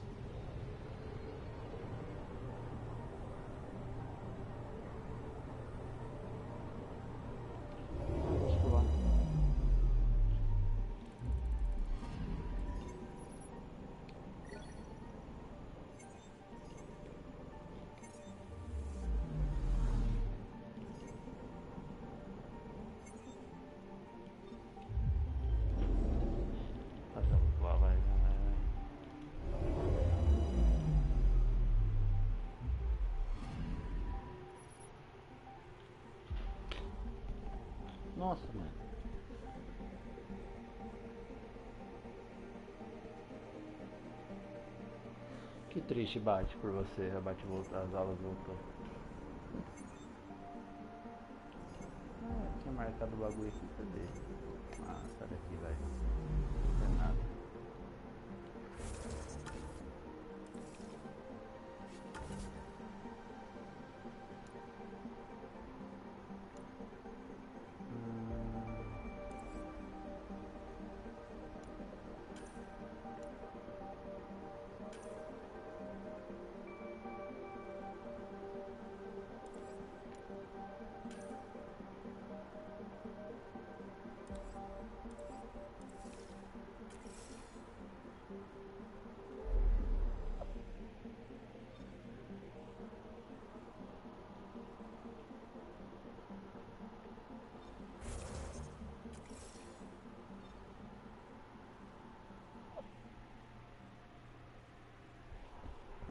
Nossa, mano. Que triste, Bate, por você. A Bate voltou, as aulas voltou. Ah, tinha marcado o bagulho aqui, cadê? Ah, sai daqui, vai. Não é nada.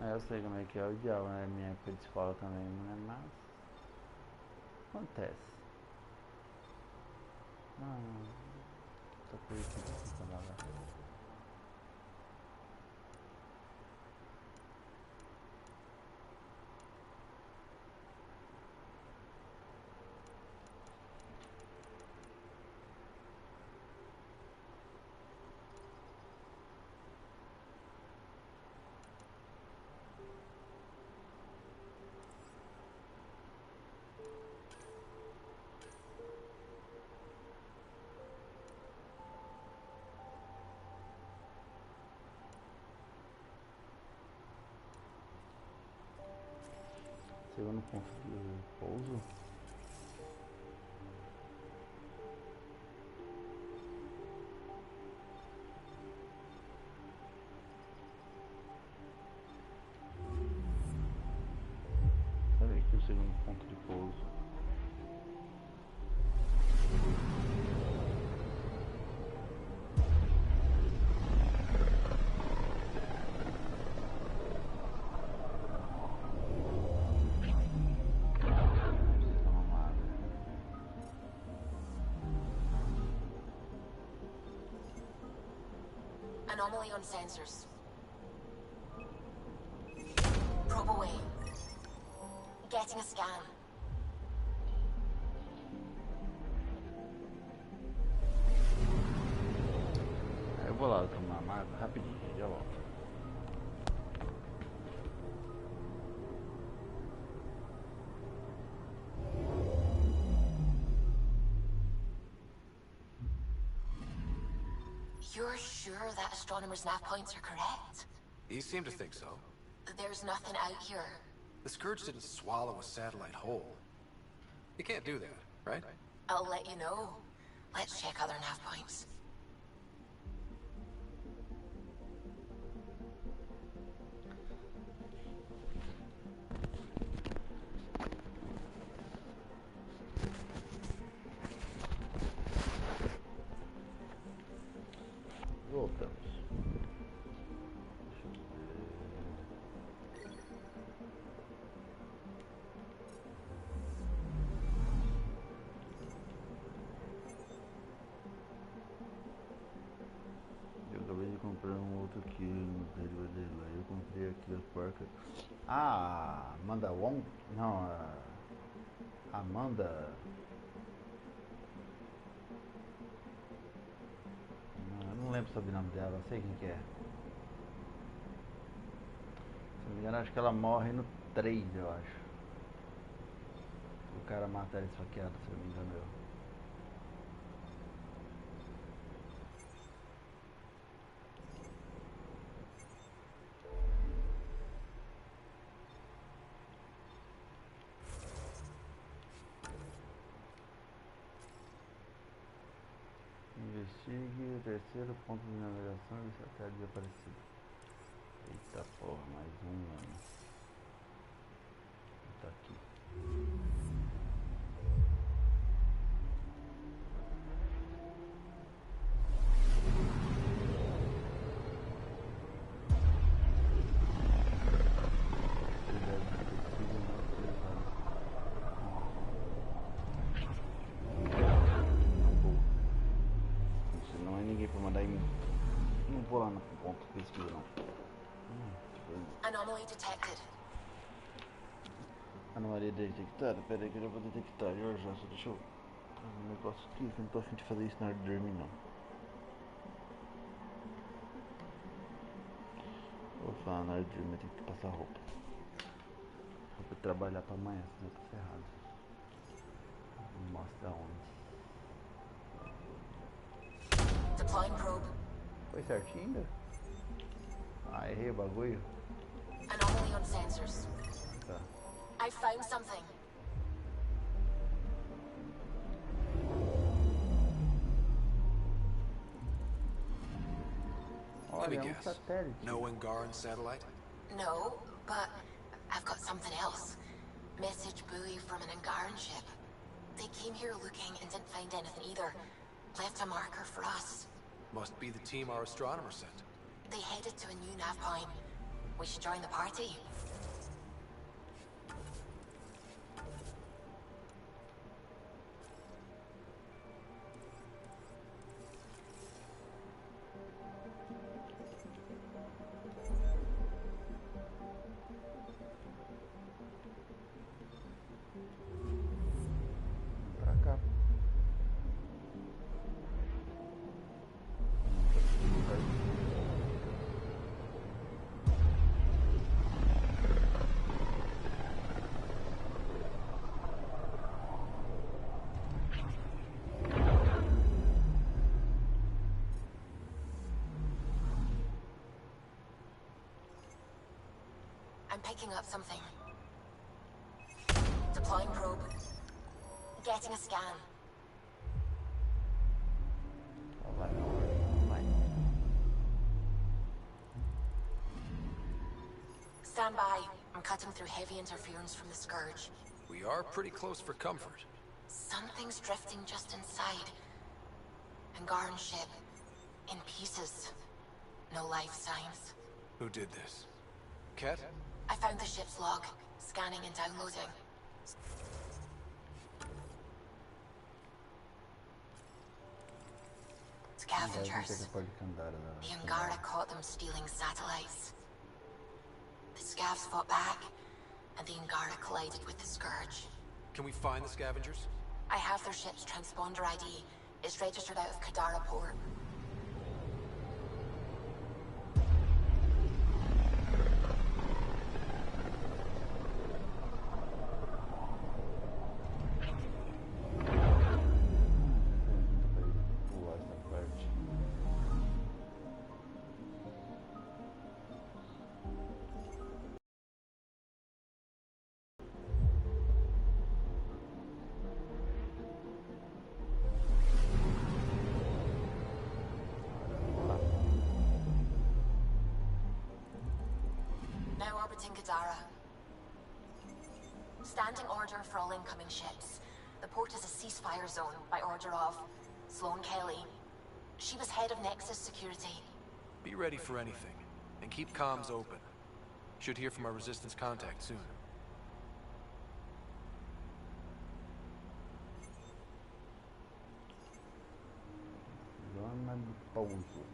Eu sei como é que é o diabo, né? Minha época de escola também, né? Mas acontece. Tô por aqui pra lá. Segundo ponto de pouso. Cadê aqui o segundo ponto de pouso? Anomaly on sensors. Probe away. Getting a scan. Eu vou lá tomar uma água rapidinho, já volto. You're sure that astronomer's nav points are correct? You seem to think so. There's nothing out here. The Scourge didn't swallow a satellite whole. You can't do that, right? I'll let you know. Let's check other nav points. Voltamos. Eu acabei de comprar um outro aqui no interior dele. Aí eu comprei aqui a porca. Ah, Amanda Wong? Não, a Amanda. lembro sobre o nome dela, não sei quem que é. Se não me engano, acho que ela morre no 3, eu acho. O cara mata ela esfaqueada, se não me engano eu. Investigue o terceiro ponto de navegação e satélite desaparecido. Eita porra, mais um ano. Tá aqui. Vou lá no ponto de pesquisa não. Anomaly detected. Anomalia detectada? Pera aí que eu já vou detectar. Eu já só deixa eu fazer um negócio aqui que eu não tô a fim de fazer isso na hora de dormir não. Vou falar na hora de dormir, eu tenho que passar roupa. Vou trabalhar pra amanhã, senão eu tô ferrado. Mostra onde. Deploying probe. Foi certinho ainda? Ah, errei o bagulho. Anomaly on sensors. Tá. I found something. Let me Olha, guess. satélite. No Angaran satellite? No, but I've got something else. Message buoy from an Angaran ship. They came here looking and didn't find anything either. Left a marker for us. Must be the team our astronomer sent. They headed to a new nav point. We should join the party. Pra cá. I'm picking up something. Deploying probe. Getting a scan. Vai. Stand by. I'm cutting through heavy interference from the Scourge. We are pretty close for comfort. Something's drifting just inside. Angaran ship. In pieces. No life signs. Who did this? Ket? I found the ship's log. Scanning and downloading. Scavengers. The Angara caught them stealing satellites. The Scavs fought back, and the Angara collided with the Scourge. Can we find the scavengers? I have their ship's transponder ID. It's registered out of Kadara port. Now orbiting Kadara. Standing order for all incoming ships. The port is a ceasefire zone by order of Sloane Kelly. She was head of Nexus security. Be ready for anything, and keep comms open. Should hear from our Resistance contact soon. Zona de pouso.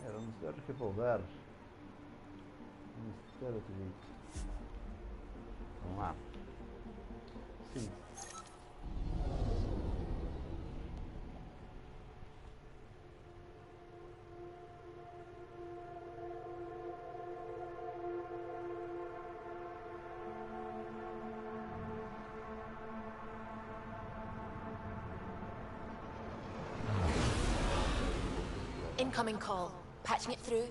Era um mistério que pousar. Um mistério de jeito. Vamos lá. Sim. Incoming call. Patching it through.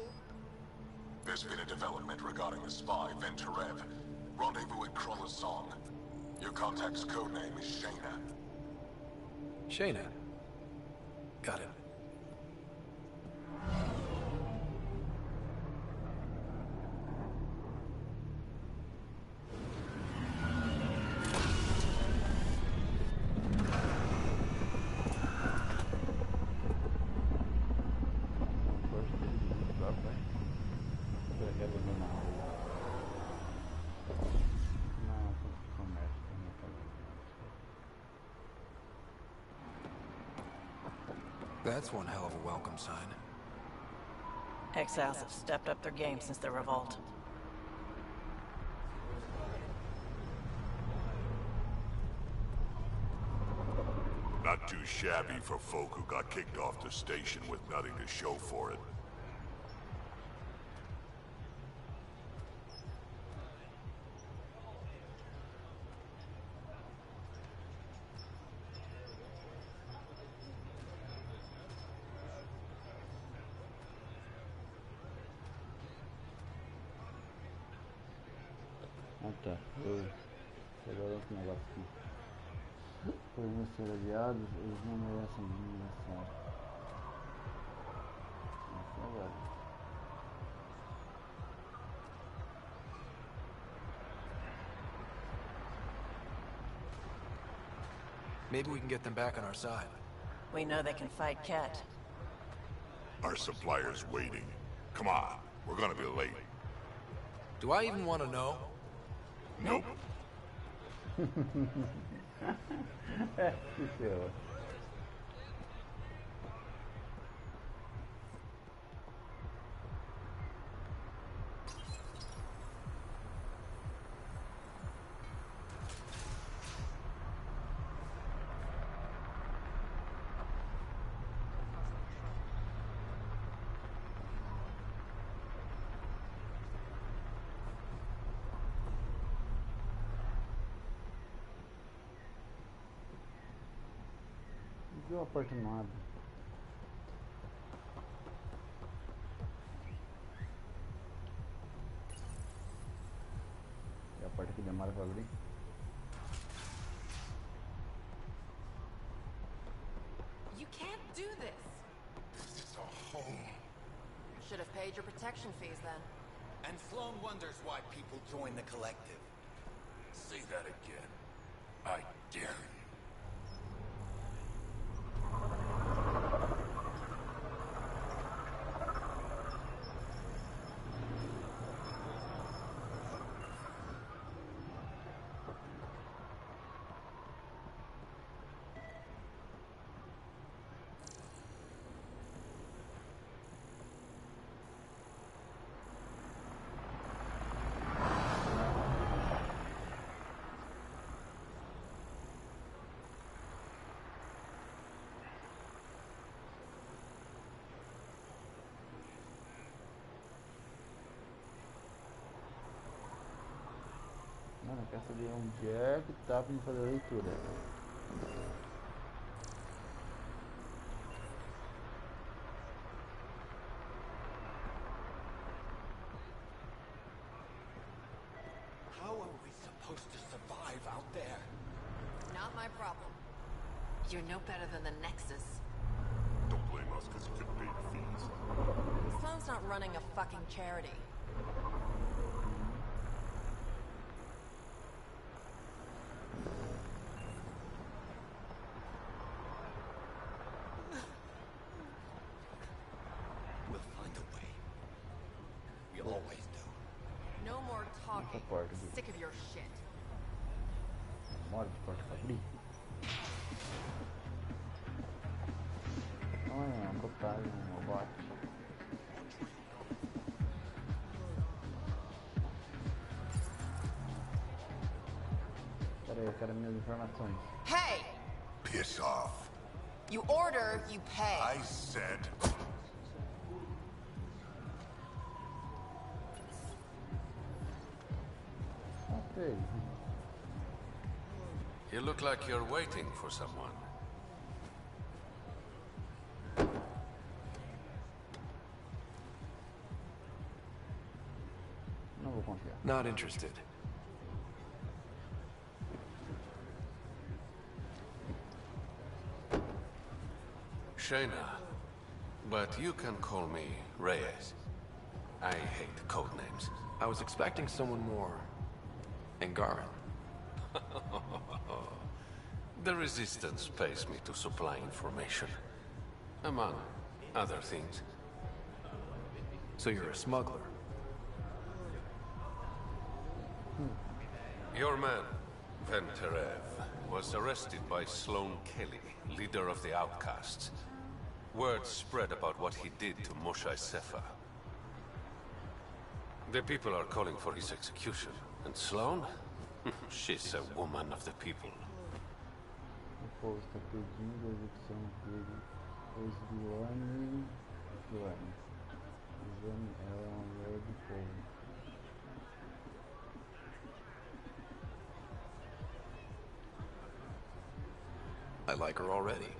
There's been a development regarding the spy, Venturev. Rendezvous at Kroller's Song. Your contact's codename is Shayna. Shayna. Got it. That's one hell of a welcome sign. Exiles have stepped up their game since the revolt. Not too shabby for folk who got kicked off the station with nothing to show for it. Ah tá, agora outro negócio aqui. Por não ser aliados, eles não merecem admiração. Nossa, agora. Maybe we can get them back on our side. We know they can fight Ket. Our supplier's waiting. Come on, we're gonna be late. Do I even want to know? Nope. Viu a porta não abre. E a porta que demora pra abrir. You can't do this. This is our home. Should have paid your protection fees then. And Sloan wonders why people join the collective. Say that again. I dare you. Mano, eu quero saber onde é que tá pra me fazer a leitura. How are we supposed to survive out there? Not my problem. You're no better than the Nexus. Don't blame us because you couldn't pay the fees. Sloan's not running a fucking charity. We'll find a way. We always do. No more talking. Porta I'm sick of your shit. Demora de porta pra abrir. Olha, botagem, robot. Pera aí, eu quero minhas informações. Hey! Piss off. You order, you pay. I said. Ok. You look like you're waiting for someone. Not interested. Shayna, but you can call me Reyes. I hate code names. I was expecting someone more Angaran. The Resistance pays me to supply information, among other things. So you're a smuggler? Your man, Venterev, was arrested by Sloane Kelly, leader of the Outcasts. Word spread about what he did to Moshe Sefa. The people are calling for his execution. And Sloane? She's a woman of the people. O povo está pedindo a execução dele. Pois Joane é uma mulher do povo. I like her already.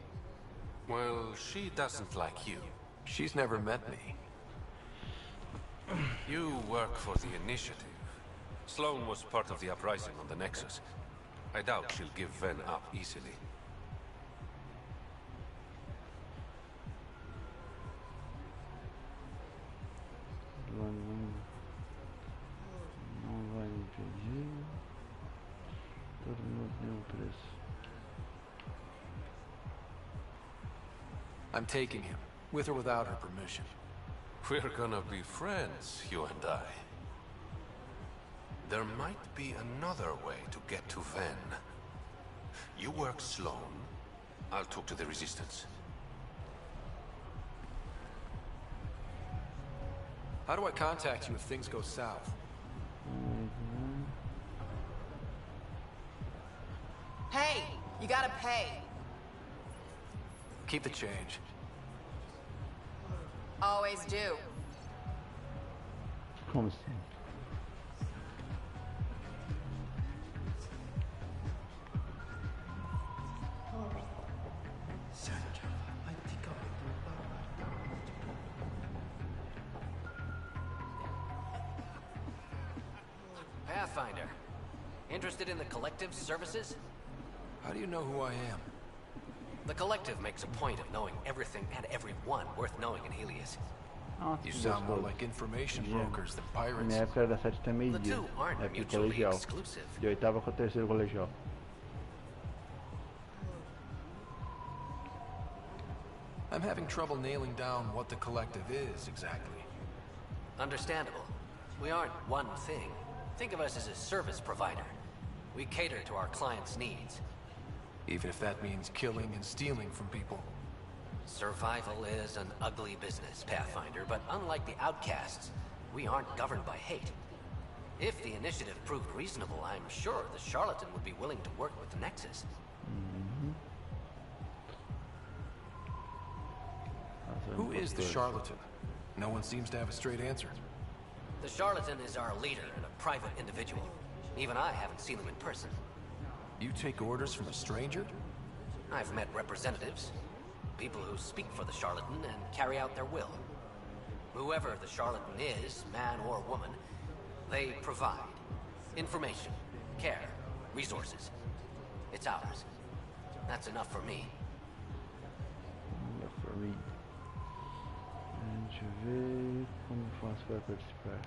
Well, she doesn't like you. She's never met me. You work for the Initiative. Sloane was part of the uprising on the Nexus. I doubt she'll give Ven up easily. Não vai me pedir. Todo mundo deu um preço. I'm taking him, with or without her permission. We're gonna be friends, you and I. There might be another way to get to Ven. You work Sloane. I'll talk to the Resistance. How do I contact you if things go south? Hey, you gotta pay. Keep the change. Always do. Como assim? Pathfinder. Interested in the Collective's services? How do you know who I am? The Collective makes a point of knowing everything and everyone worth knowing in Helios. Nossa, You sound more like information brokers than pirates. Minha época era 7 até meio-dia. Época colegial. De oitava com terceiro colegial. I'm having trouble nailing down what the Collective is exactly. Understandable. We aren't one thing. Think of us as a service provider. We cater to our clients' needs. Even if that means killing and stealing from people. Survival is an ugly business, Pathfinder, but unlike the Outcasts, we aren't governed by hate. If the initiative proved reasonable, I'm sure the Charlatan would be willing to work with the Nexus. Who is the Charlatan? No one seems to have a straight answer. The Charlatan is our leader and a private individual. Even I haven't seen him in person. You take orders from a stranger? I've met representatives. People who speak for the Charlatan and carry out their will. Whoever the Charlatan is, man or woman, they provide information, care, resources. It's ours. That's enough for me. Enough for me. Deixa eu ver como faço para participar.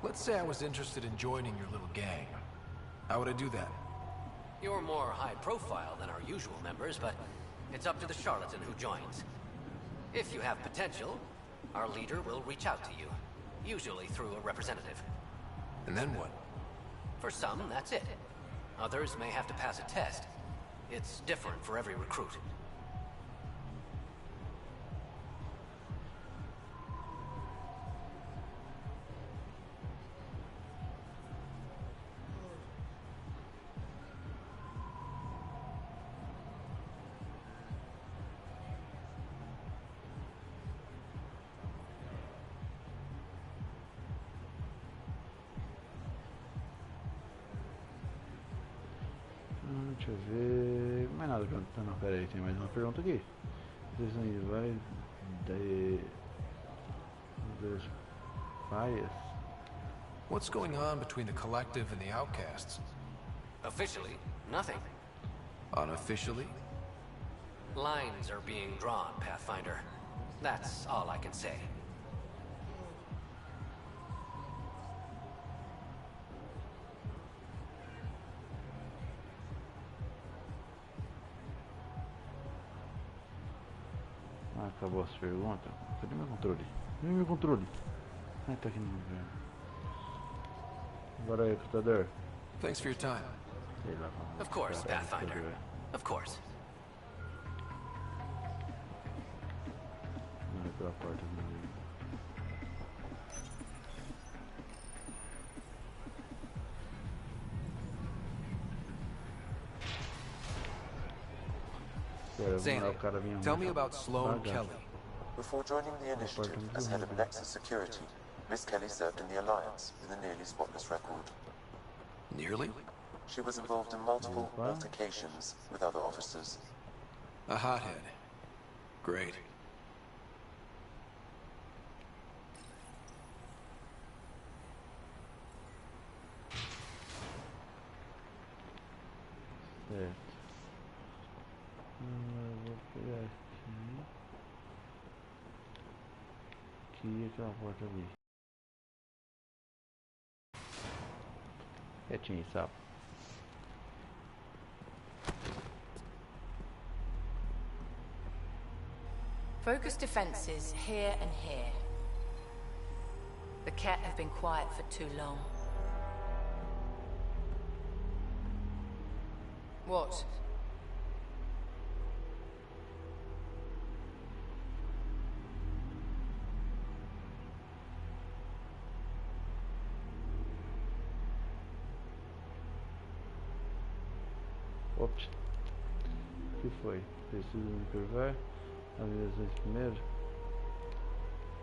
Let's say I was interested in joining your little gang. How would I do that? You're more high profile than our usual members, but it's up to the Charlatan who joins. If you have potential, our leader will reach out to you, usually through a representative. And then what? For some, that's it. Others may have to pass a test. It's different for every recruit. Deixa eu ver. Mais nada perguntando. Não, pera aí, tem mais uma pergunta aqui. Vocês aí vai dos paias. What's going on between the collective and the outcasts? Officially, nothing. Unofficially? Lines are being drawn, Pathfinder. That's all I can say. Ah, acabou as perguntas? Cadê meu controle? Cadê meu controle? Ah, tá aqui no governo. Bora aí, computador. Thanks for your time. Sei lá, Of course, Pathfinder. Of course. Não é pela porta do meio. Zerando, tell me about Sloane Kelly. Before joining the initiative as head of Nexus Security, Miss Kelly served in the Alliance with a nearly spotless record. Nearly? She was involved in multiple altercations with other officers. A hothead. Great. Certo. Eu vou pegar aqui. Aqui e aquela porta ali. Quietinho, sapo. Focus defenses here and here. The cat have been quiet for too long. What? Ops. O que foi? Preciso me curvar? Avisações primeiro?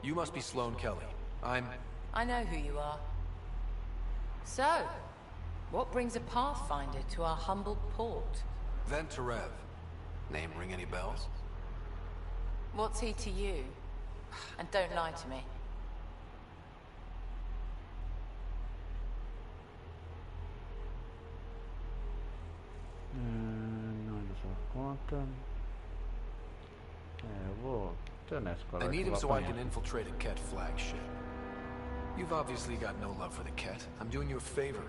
You must be Sloane Kelly. I know who you are. So, what brings a Pathfinder to our humble port? Venturev. Name ring any bells? What's he to you? And don't lie to me. Não é dessa conta. Eu vou ter honesto com ela. I need him so I can infiltrate a Ket flagship. You've obviously got no love for the Ket. I'm doing you a favor.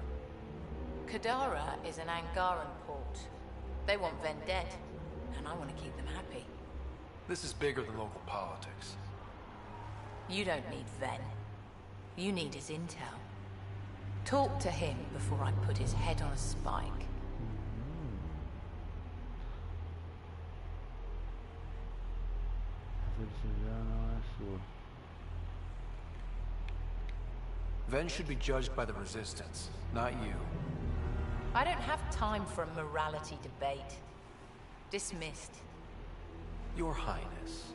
Kadara is an Angaran port. They want Ven dead, and I want to keep them happy. This is bigger than local politics. You don't need Ven. You need his intel. Talk to him before I put his head on a spike. Ven should be judged by the Resistance, not you. I don't have time for a morality debate. Dismissed. Your Highness.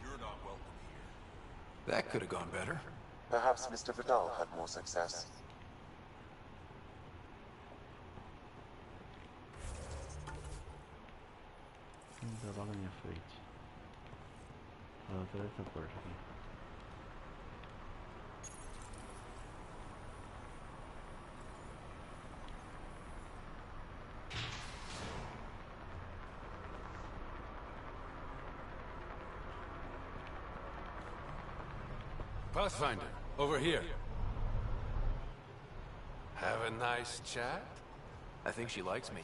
You're not welcome here. That could have gone better. Perhaps Mr. Vidal had more success. Tá logo na minha frente. Atrás dessa porta aqui. Pathfinder, over here. Have a nice chat? I think she likes me.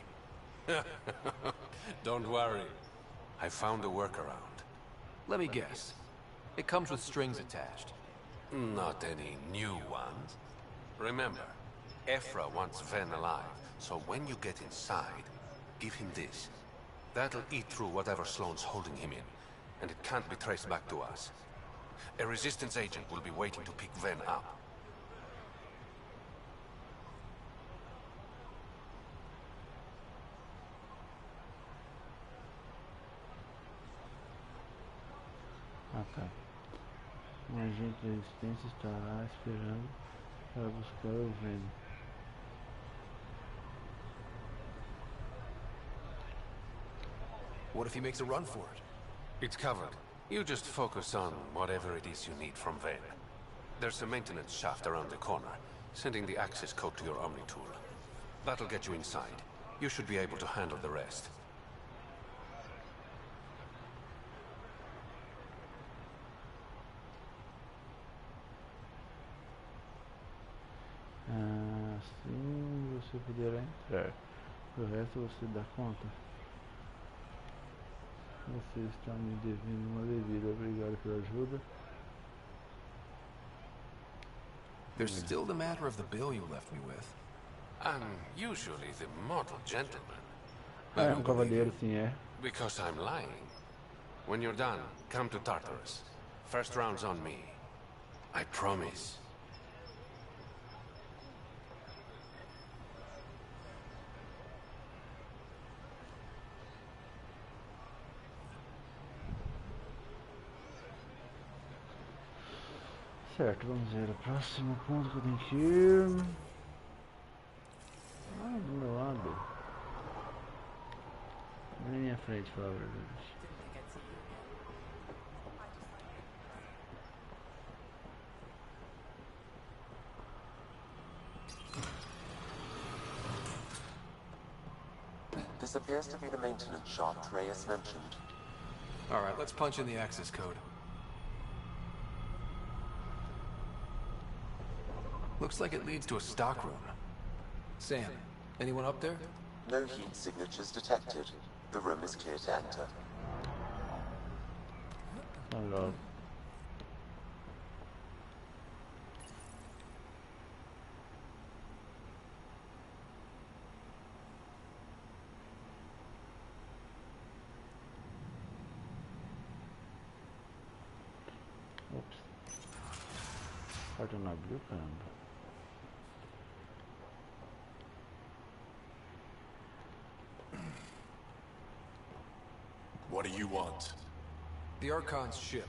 Don't worry. I found a workaround. Let me guess. It comes with strings attached. Not any new ones. Remember, Ephra wants Ven alive, so when you get inside, give him this. That'll eat through whatever Sloane's holding him in, and it can't be traced back to us. A Resistance agent will be waiting to pick Ven up. Ah, tá. Um agente da resistência estará esperando para buscar o Ven. What if he makes a run for it? It's covered. You just focus on whatever it is you need from Vane. There's a maintenance shaft around the corner, sending the access code to your Omni tool. That'll get you inside. You should be able to handle the rest. Assim você poderá entrar. O resto você dá conta. Você está me devendo uma bebida. Obrigado pela ajuda. There's still the matter of the bill you left me with. I'm usually the model gentleman. É cavaleiro, sim, é. Because I'm lying. When you're done, come to Tartarus. First round's on me. I promise. Certo, vamos ver o próximo ponto que eu tenho que ir. Ah, do meu lado. Na minha frente, pela verdade. This appears to be the maintenance shaft Reyes mentioned. Alright, let's punch in the access code. Looks like it leads to a stockroom. Sam, anyone up there? No heat signatures detected. The room is clear to enter. Hello. Ops. Porta não abriu, caramba. What do you want? The Archon's ship.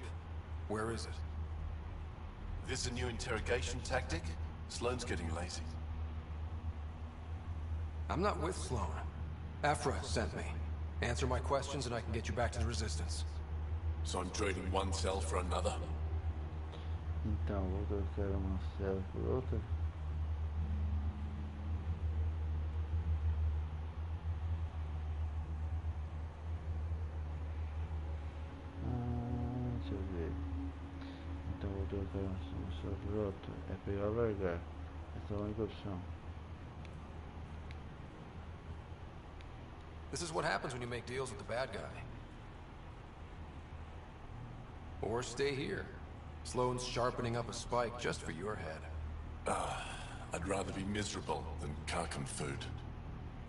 Where is it? This a new interrogation tactic? Sloane's getting lazy. I'm not with Sloane. Aphra sent me. Answer my questions and I can get you back to the Resistance. So I'm trading one cell for another? Então, vou trocar uma cela por outra. Deixa eu ver. Então vou trocar uma cela por outra. É pegar ou largar. Essa é a única opção. This is what happens when you make deals with the bad guy. Or stay here. Sloane's sharpening up a spike just for your head. I'd rather be miserable than Karkan food.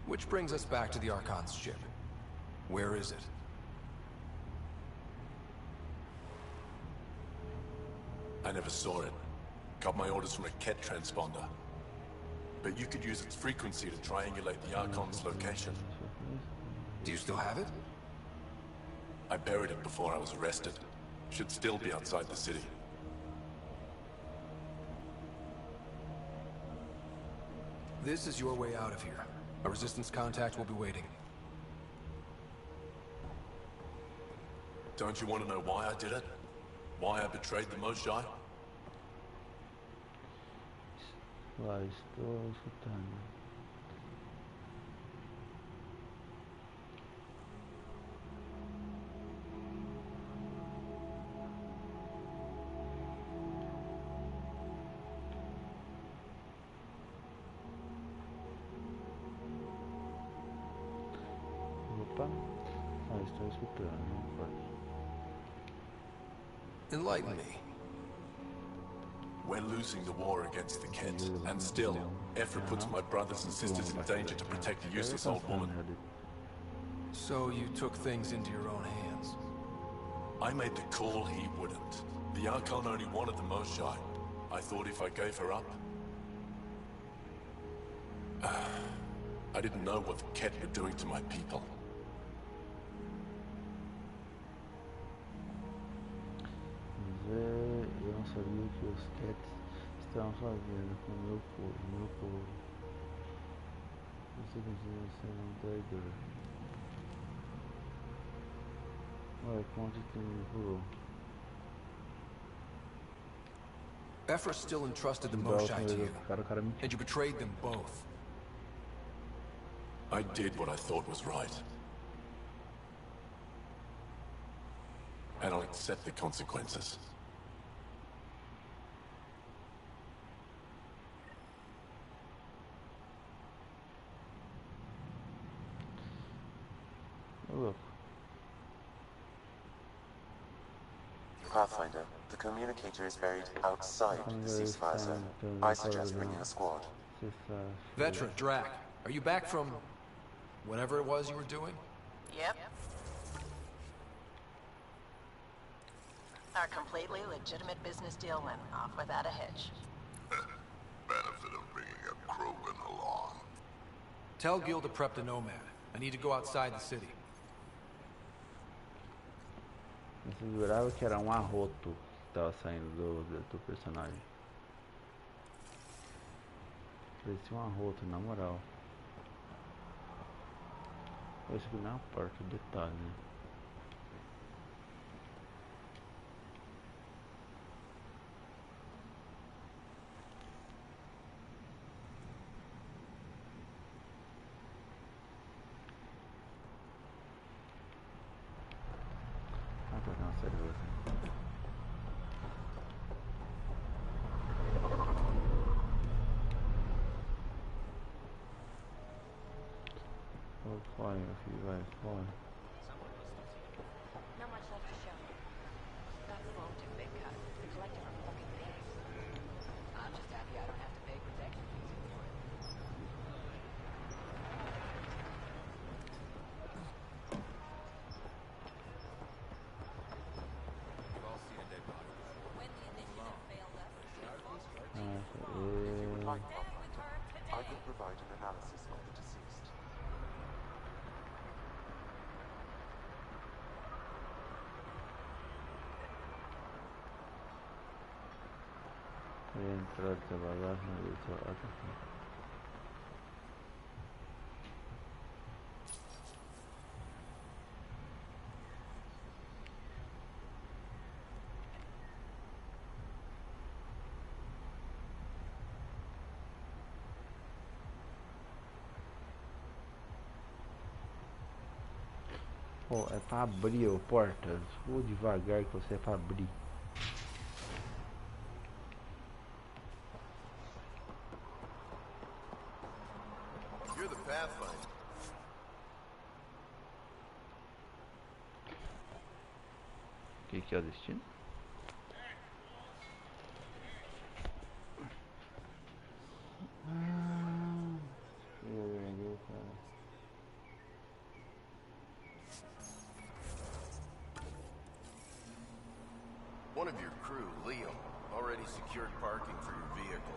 Which brings us back to the Archon's ship. Where is it? I never saw it. Got my orders from a Ket transponder. But you could use its frequency to triangulate the Archon's location. Do you still have it? I buried it before I was arrested. Should still be outside the city. This is your way out of here. A Resistance contact will be waiting. Don't you want to know why I did it? Why I betrayed the Moshae? Lá estou escutando. Opa, estou escutando, não pode. Enlighten me. We're losing the war against the Ket, and still, Ephra puts my brothers and sisters in danger to protect a useless old woman. So you took things into your own hands? I made the call, he wouldn't. The Archon only wanted the Moshae. I thought if I gave her up... I didn't know what the Ket were doing to my people. Eu não sabia o que os Kets estavam fazendo com o meu povo. Você conseguiu ser um traidor. Ué, onde que me pulou? Ephraim still entrusted the Moshai to you, and you betrayed them both. I did what I thought was right. And I'll accept the consequences. Look. Pathfinder, the communicator is buried outside the ceasefire zone. I suggest bringing a squad. Veteran, Drac, are you back from whatever it was you were doing? Yep. Our completely legitimate business deal went off without a hitch. Benefit of bringing a Krogan along. Tell Gil to prep the Nomad. I need to go outside the city. Eu jurava que era arroto que estava saindo do personagem. Parecia arroto, na moral. Eu acho que na porta, detalhe, né? Fly, meu filho, vai, fly. Not much left to show. That phone took a big cut. The collective are fucking pissed. I'm just happy I don't have to pay protection fees for it. We've all seen a dead body before. When the initiative failed us, If you would like, Pathfinder, I could provide an analysis of the deceased. Entrar devagar, não até aqui. Pô, é pra abrir a porta. Vou devagar que você é pra abrir. You're the Pathfinder. O que é o destino? One of your crew, Leo, already secured parking for your vehicle.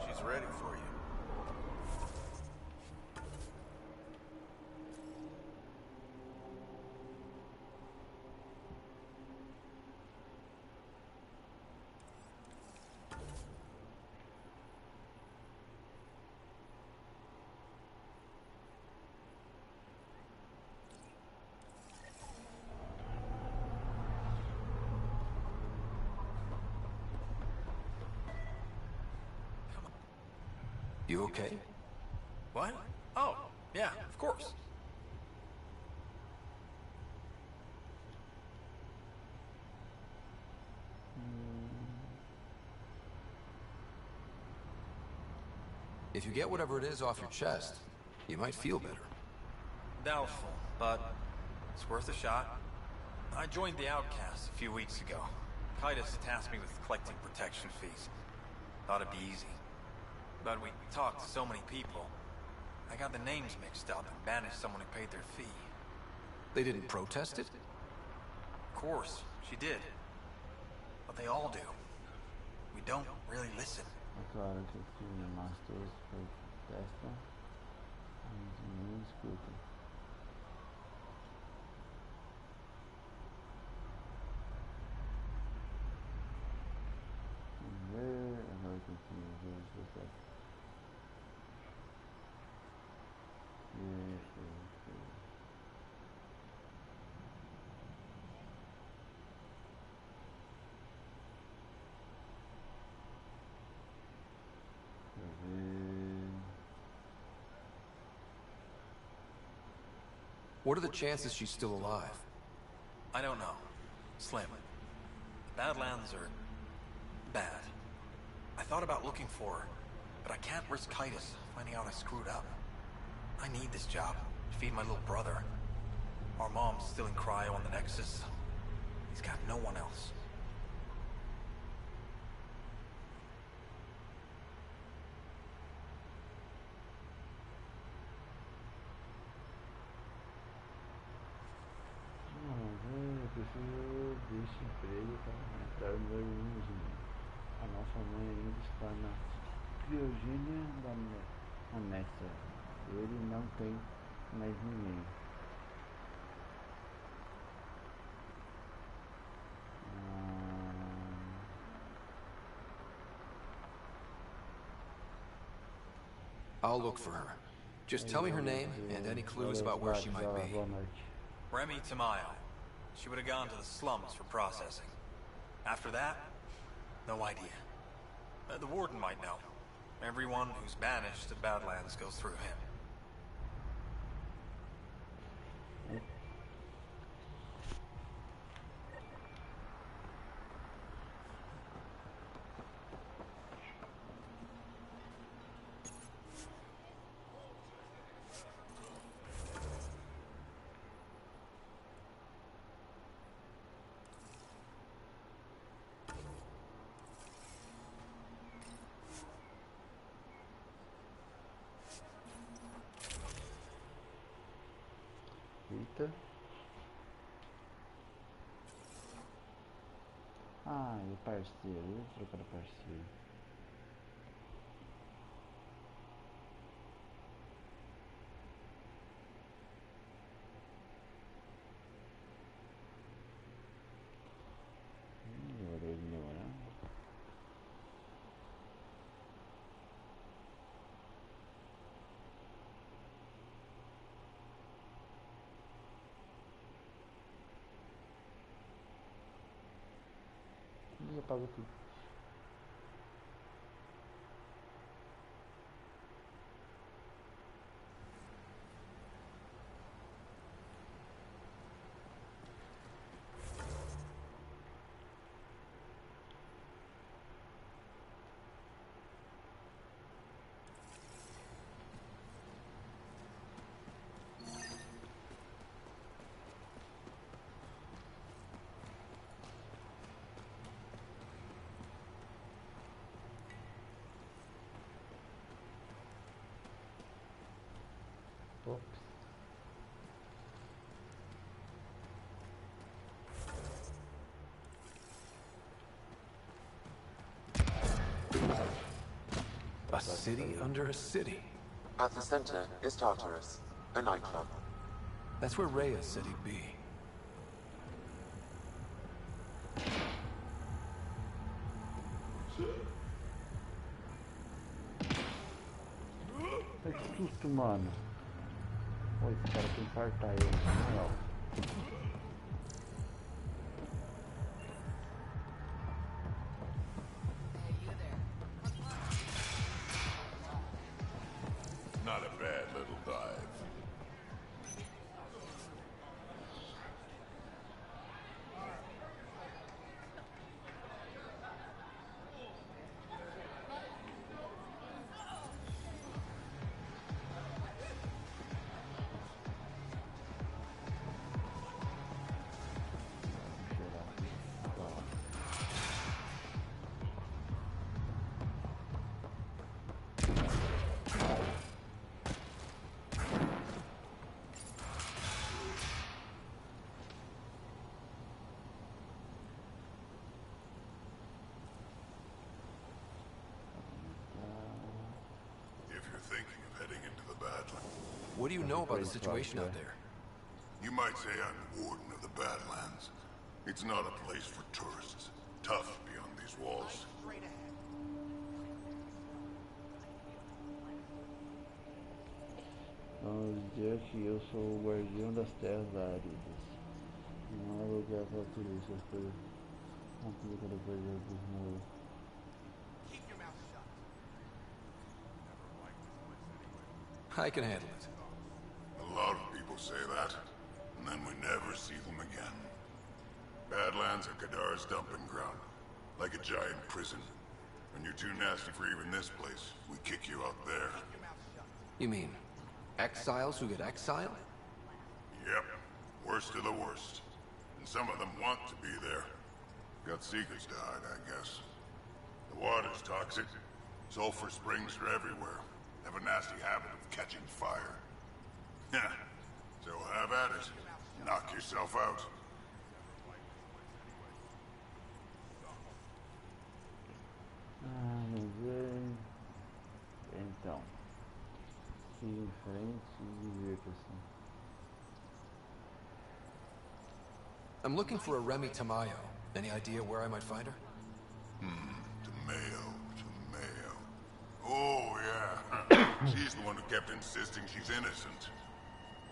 She's ready for you. You okay? What? Oh, yeah, of course. If you get whatever it is off your chest, you might feel better. Doubtful, but it's worth a shot. I joined the Outcasts a few weeks ago. Titus tasked me with collecting protection fees. Thought it'd be easy. But we talked to so many people. I got the names mixed up and banished someone who paid their fee. They didn't protest it? Of course, she did. But they all do. We don't really listen. Claro que aqui nós todos protestam, mas ninguém escuta. Vamos ver, agora que aqui os protestos. What are the chances she's still alive? I don't know. Slim. The Badlands are bad. I thought about looking for her, but I can't risk Titus finding out I screwed up. I need this job to feed my little brother. Our mom's still in cryo on the Nexus. He's got no one else. Eu preciso desse emprego para aumentar o meu uso. A nossa mãe ainda está na criogênia da Nessa. Ele não tem mais ninguém. I'll look for her. Just tell me her name and any clues about where she might be. Remy Tamayo. She would have gone to the slums for processing. After that, no idea. The warden might know. Everyone who's banished to Badlands goes through him. Eita. Ah, e o parceiro. Eu vou trocar o parceiro. Demorou. E apagou tudo. A city under a city. At the center is Tartarus, a nightclub. That's where Rhea's said he'd be. Que susto, mano. Pô, esse cara tem que infartar ele, na moral. Not a bad little dive. What do you know about the situation out there? You might say I'm the warden of the Badlands. It's not a place for tourists. Tough beyond these walls. Vamos dizer que eu sou o guardião das terras áridas. Não há lugar para polícia, as coisas complicam depois dos muros. I can handle it. A lot of people say that. and then we never see them again. Badlands are Kadar's dumping ground, like a giant prison. When you're too nasty for even this place, we kick you out there. You mean exiles who get exiled? Yep, worst of the worst. And some of them want to be there. Got secrets to hide, I guess. The water's toxic. Sulfur springs are everywhere. Have a nasty habit of catching fire. Yeah, so have at it. Knock yourself out. Vamos ver. Então. Siga em frente e divirta-se. I'm looking for a Remy Tamayo. Any idea where I might find her? Tamayo. Oh, yeah. She's the one who kept insisting she's innocent.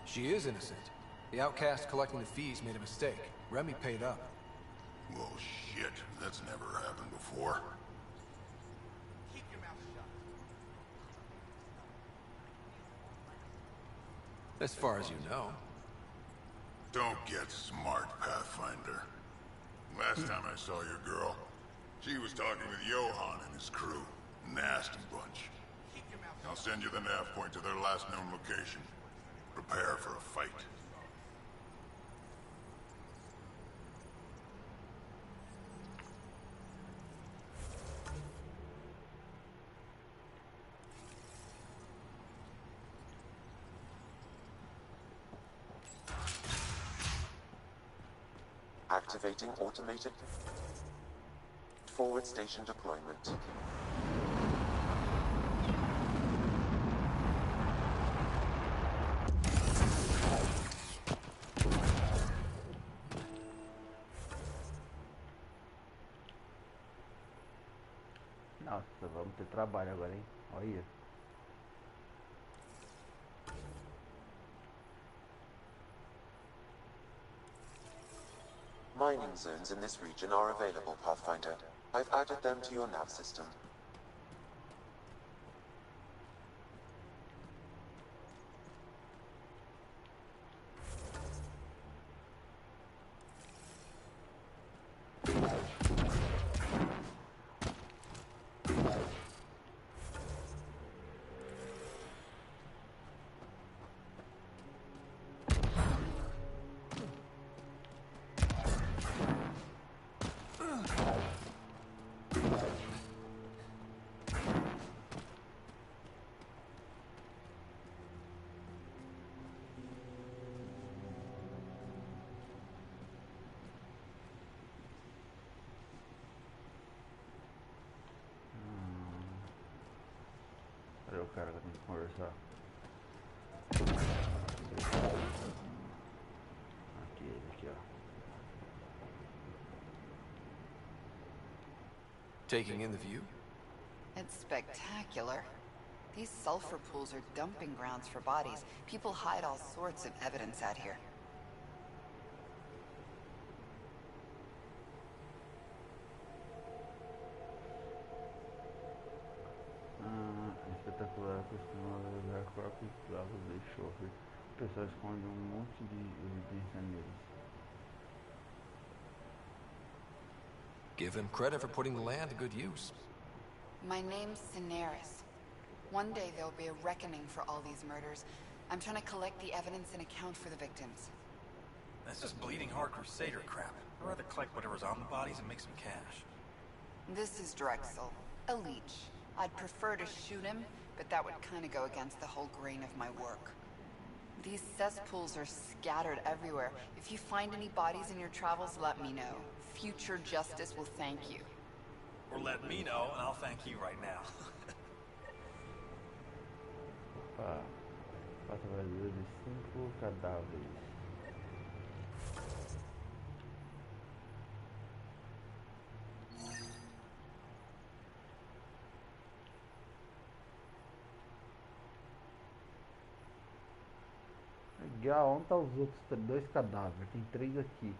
She is innocent. The outcast collecting the fees made a mistake. Remy paid up. Well, shit. That's never happened before. As far as you know. Don't get smart, Pathfinder. Last time I saw your girl, she was talking with Johan and his crew. Nasty bunch. I'll send you the nav point to their last known location. Prepare for a fight. Activating automated forward station deployment. Nossa, vamos ter trabalho agora, hein? Olha. Mining zones in this region are available, Pathfinder. I've added them to your nav system. Cadê o cara que eu tenho que conversar? Aqui, ele aqui, ó. Taking in the view? It's spectacular. These sulfur pools are dumping grounds for bodies. People hide all sorts of evidence out here. Espetacular, costumava usar corpos escravos de enxofre. O pessoal esconde monte de evidência neles. Give him credit for putting the land to good use. My name's Cineris. One day there'll be a reckoning for all these murders. I'm trying to collect the evidence and account for the victims. That's just bleeding heart crusader crap. I'd rather collect whatever's on the bodies and make some cash. This is Drexel, a leech. I'd prefer to shoot him, but that would kind of go against the whole grain of my work. These cesspools are scattered everywhere. If you find any bodies in your travels, let me know. Future justice will thank you. Or let me know, and I'll thank you right now. Opa, faça vazio de 5 cadáveres. Legal, onde tá os outros 2 cadáveres? Tem 3 aqui.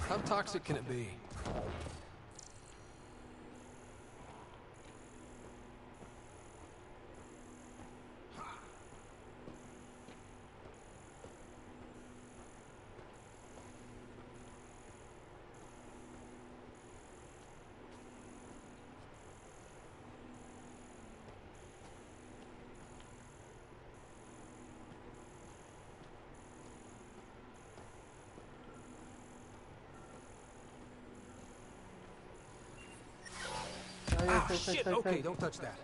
How toxic can it be? Shit, okay, don't touch that.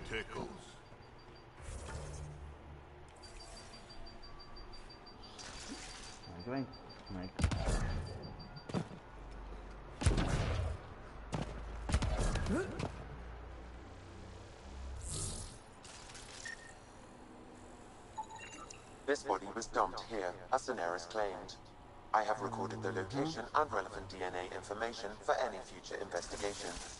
Tickles. Vem, vem. This body was dumped here, as Daenerys claimed. I have recorded the location and relevant DNA information for any future investigations.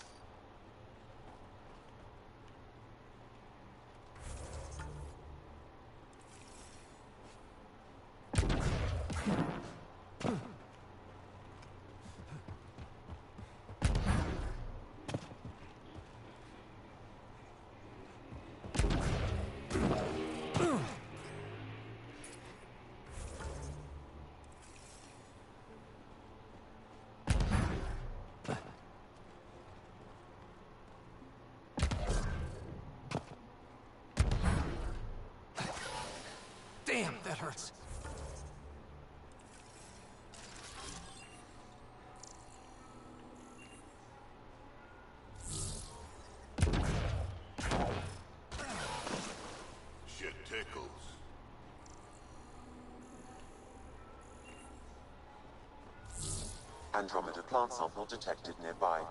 Damn, that hurts. Shit tickles. Andromeda plant sample detected nearby.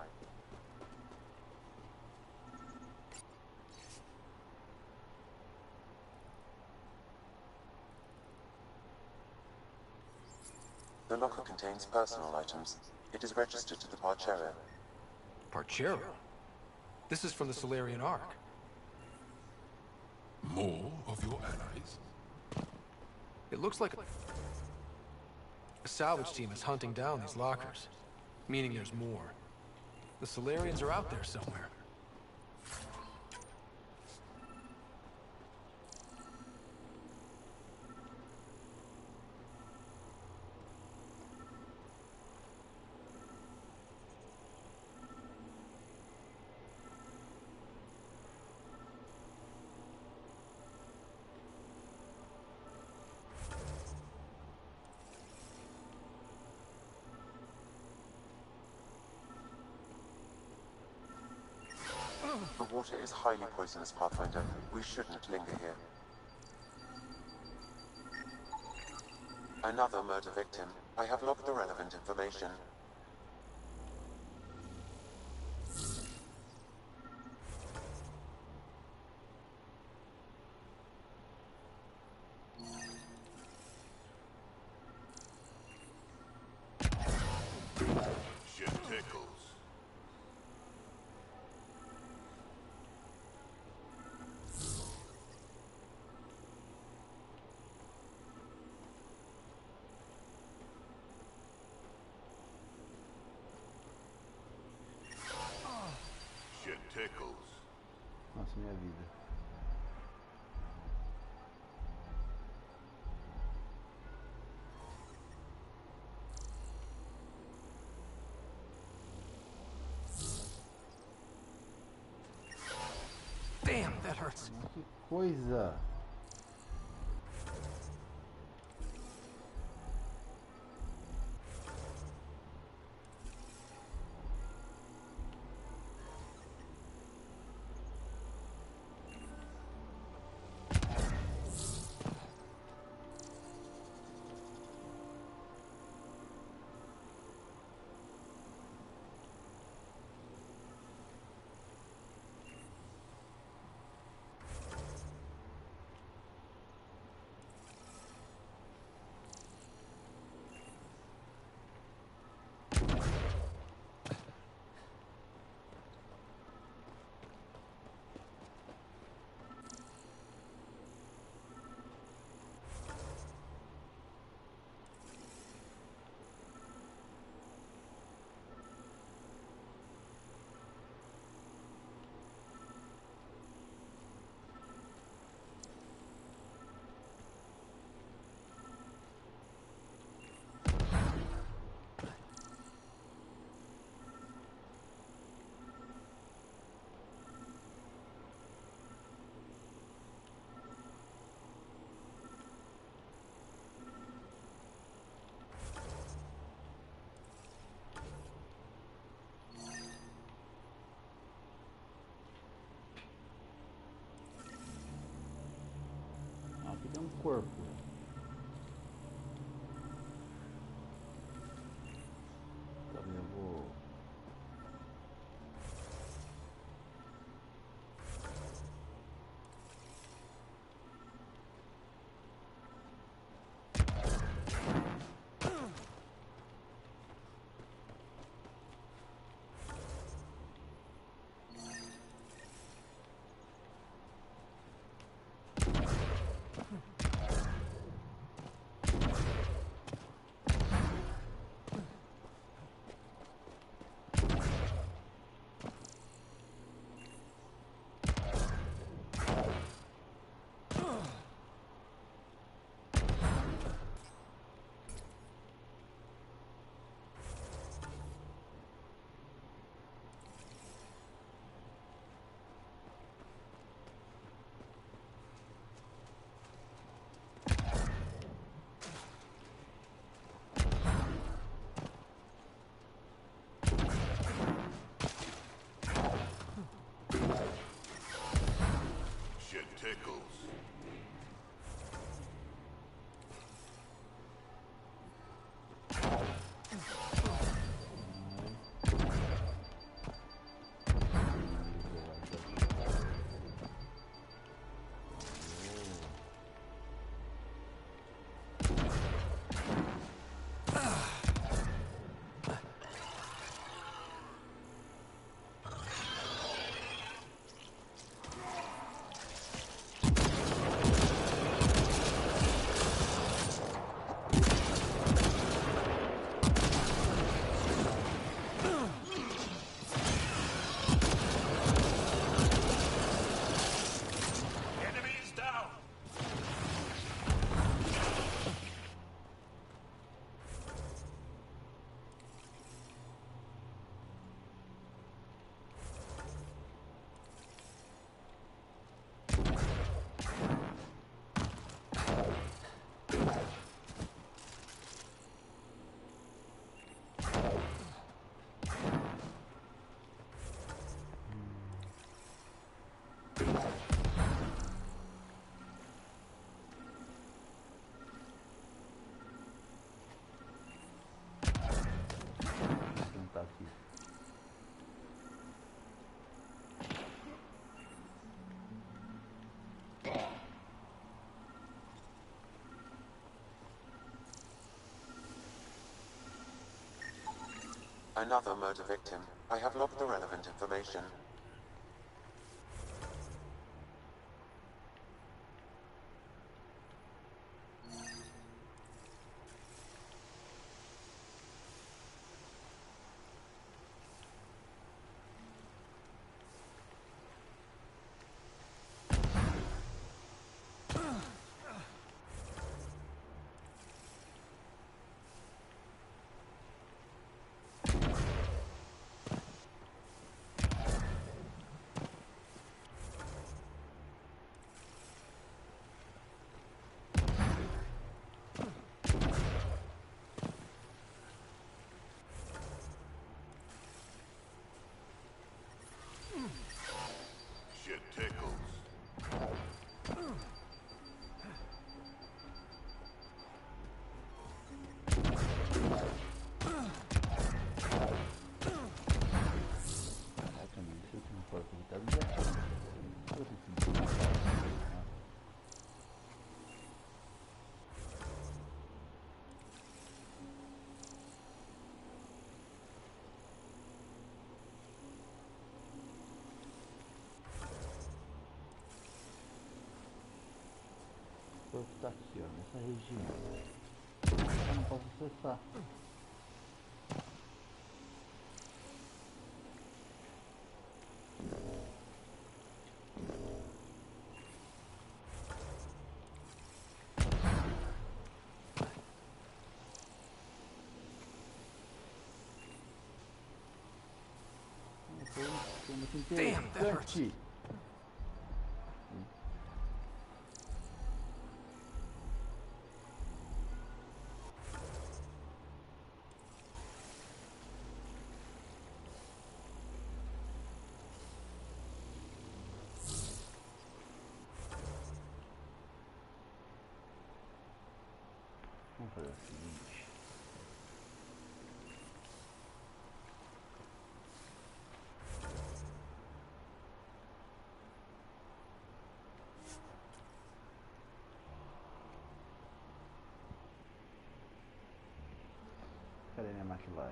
The locker contains personal items. It is registered to the Parchera. Parchera? This is from the Solarian Ark. More of your allies? It looks like a salvage team is hunting down these lockers, meaning there's more. The Solarians are out there somewhere. The water is highly poisonous, Pathfinder. We shouldn't linger here. Another murder victim. I have logged the relevant information. Shit tickles. Shit tickles. Nossa, minha vida. Damn, that hurts. Que coisa. Another murder victim. I have logged the relevant information. Shit tickles. Caraca, mano, isso aqui não pode contar do gatinho. O tá aqui, ó, nessa região. Eu não posso acessar. Foi muito interessante. Vamos fazer o seguinte. Cadê minha McLaren?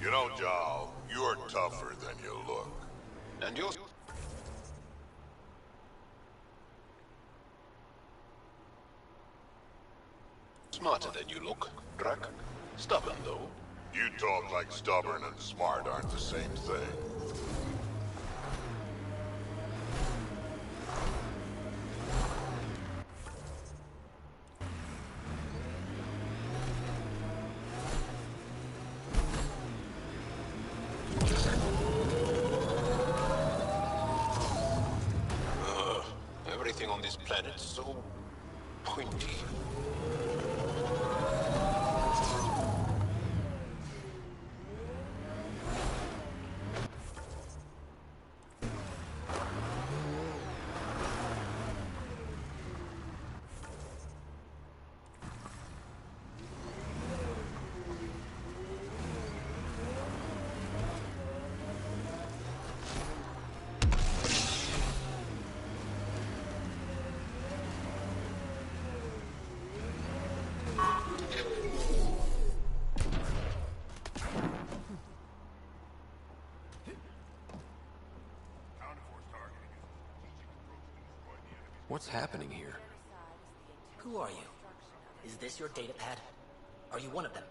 You know, Jal, you're tougher than you look. And you're... smarter than you look, Drac. Stubborn, though. You talk like stubborn and smart aren't the same thing. Everything on this planet's so pointy. What's happening here? Who are you? Is this your datapad? Are you one of them?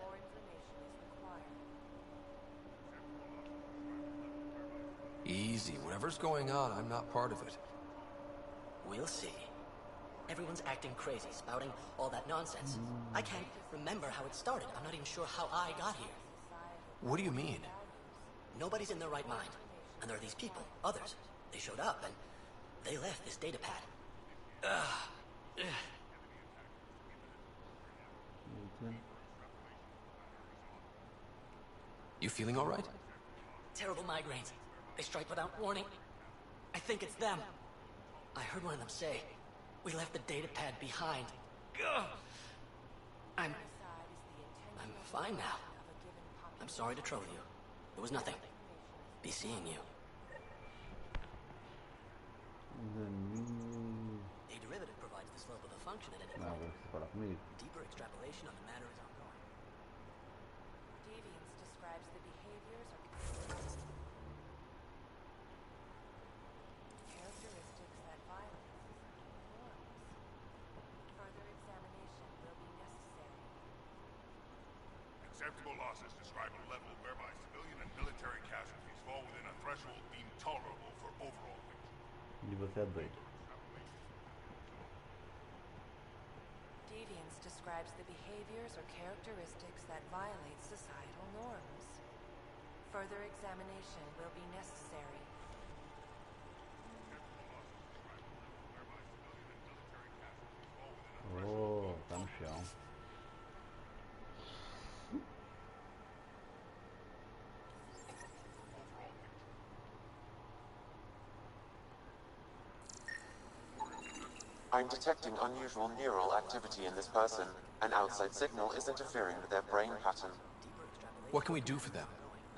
Easy. Whatever's going on, I'm not part of it. We'll see. Everyone's acting crazy, spouting all that nonsense. I can't remember how it started. I'm not even sure how I got here. What do you mean? Nobody's in their right mind. And there are these people, others. They showed up and they left this data pad. You feeling all right? Terrible migraines. They strike without warning. I think it's them. I heard one of them say, "We left the data pad behind." Ugh. I'm fine now. I'm sorry to trouble you. It was nothing. Be seeing you. A derivative provides the slope of a function at any point. Deeper extrapolation on the matter is ongoing. Deviance describes the behaviors or characteristics that violate norms. Further examination will be necessary. Acceptable losses describe a level whereby civilian and military casualties fall within a threshold deemed tolerable for overall victory. E você é doido. Deviance describes the behaviors or characteristics that violate societal norms. Further examination will be necessary. Oh, tá no chão. I'm detecting unusual neural activity in this person. An outside signal is interfering with their brain pattern. What can we do for them?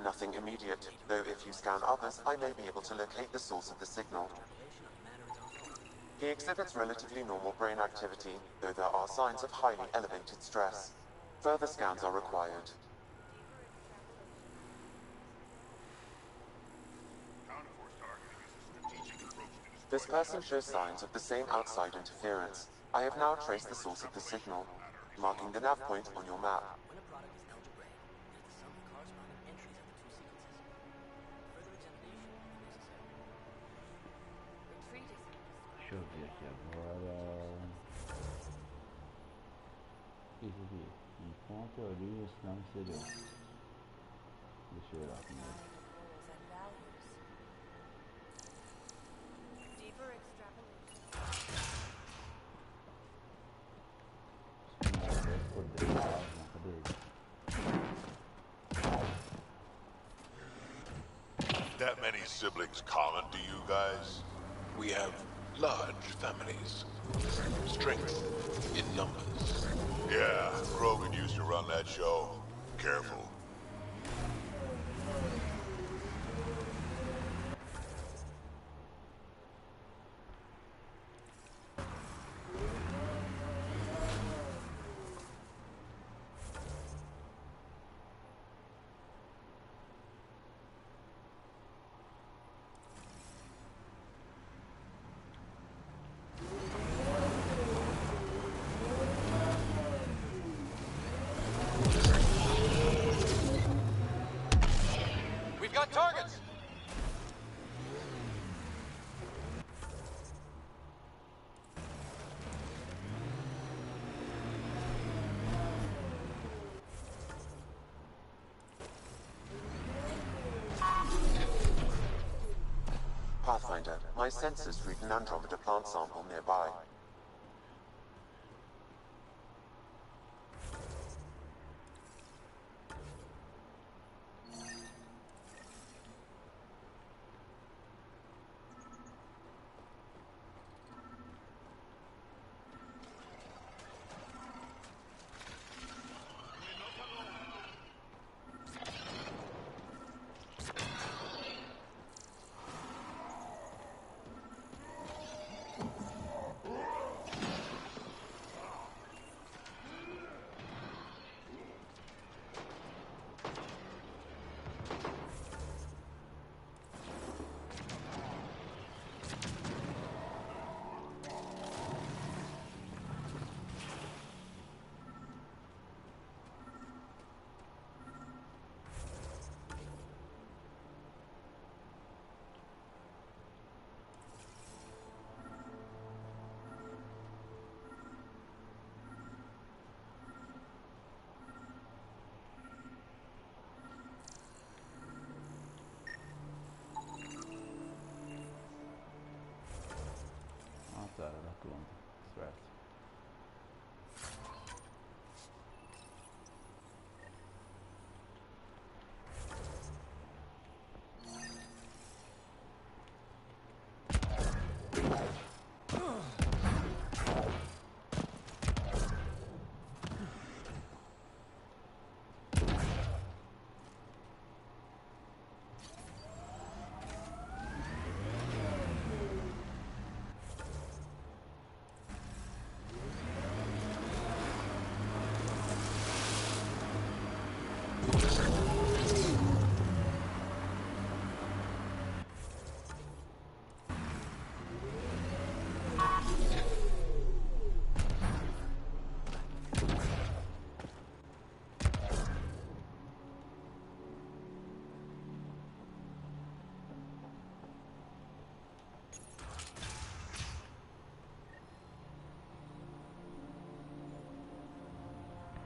Nothing immediate, though if you scan others, I may be able to locate the source of the signal. He exhibits relatively normal brain activity, though there are signs of highly elevated stress. Further scans are required. This person shows signs of the same outside interference. I have now traced the source of the signal, marking the nav point on your map. When a product is algebraic, it is the sum of the corresponding entries of the two sequences. Further examination will be necessary. Retreat is Deixa eu ver aqui agora. Isso aqui. Encontre a origem, sinal exterior. Deixa eu ver lá primeiro. goals and values. Deeper extrapolation. Cadê ele? That many siblings common to you guys? We have large families. Strength in numbers. Yeah, Krogan used to run that show. Careful. We've got targets! Pathfinder, my sensors read an Andromeda plant sample nearby.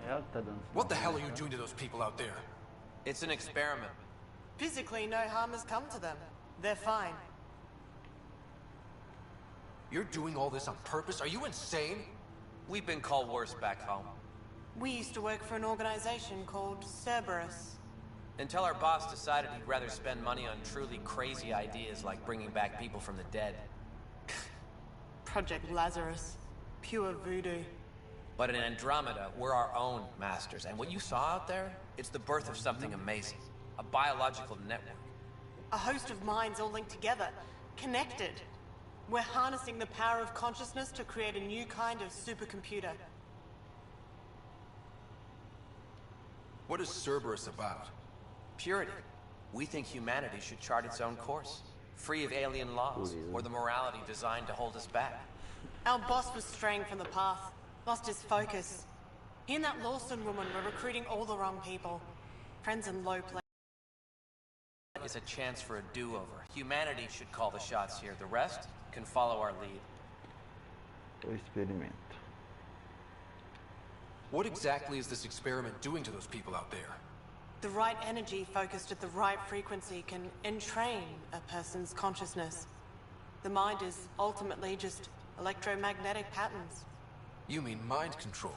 Ela que tá dando. What the hell are you doing to those people out there? It's an experiment. Physically, no harm has come to them. They're fine. You're doing all this on purpose? Are you insane? We've been called worse back home. We used to work for an organization called Cerberus. Until our boss decided he'd rather spend money on truly crazy ideas like bringing back people from the dead. Project Lazarus. Pure voodoo. But in Andromeda, we're our own masters. And what you saw out there, it's the birth of something amazing. A biological network. A host of minds all linked together. Connected. We're harnessing the power of consciousness to create a new kind of supercomputer. What is Cerberus about? Purity. We think humanity should chart its own course. Free of alien laws, or the morality designed to hold us back. Our boss was straying from the path. Lost his focus. He and that Lawson woman were recruiting all the wrong people. Friends in low places. It's a chance for a do-over. Humanity should call the shots here. The rest can follow our lead. O experimento. What exactly is this experiment doing to those people out there? The right energy focused at the right frequency can entrain a person's consciousness. The mind is ultimately just electromagnetic patterns. You mean mind control?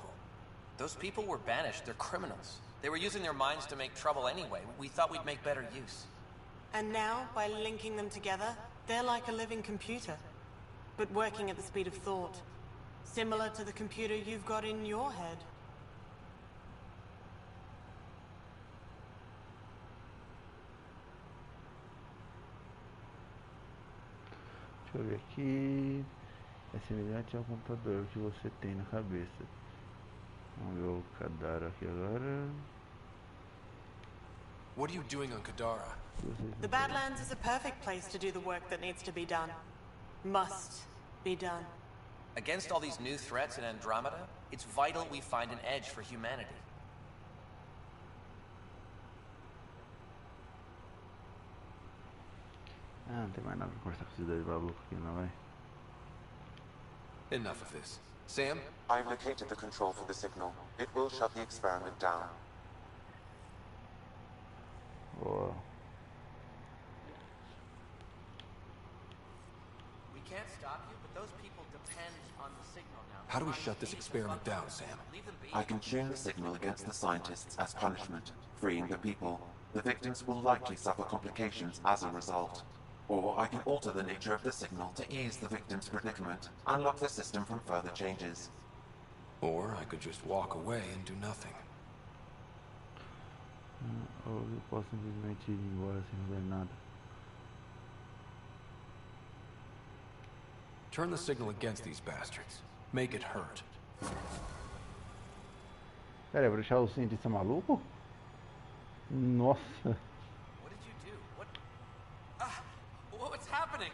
Those people were banished. They're criminals. They were using their minds to make trouble anyway. We thought we'd make better use. And now, by linking them together, they're like a living computer, but working at the speed of thought. Similar to the computer you've got in your head. Deixa eu ver aqui. É semelhante ao computador que você tem na cabeça. Vamos ver o Kadara aqui agora. What are you doing on Kadara? The Badlands is a perfect place to do the work that needs to be done. Must be done. Against all these new threats in Andromeda, it's vital we find an edge for humanity. Ah, não tem mais nada pra conversar com esses dois malucos aqui, não, vai? Enough of this. Sam? I've located the control for the signal. It will shut the experiment down. Boa. We can't stop you, but those people depend on the signal now. How do we shut this experiment down, Sam? I can tune the signal against the scientists as punishment, freeing the people. The victims will likely suffer complications as a result. Or I can alter the nature of the signal to ease the victim's predicament, unlock the system from further changes. Or I could just walk away and do nothing. Ou eu posso simplesmente ir embora sem fazer nada. Turn the signal against these bastards. Make it hurt. Pera aí, vou deixar o cientista maluco? Nossa. What did you do? What's happening?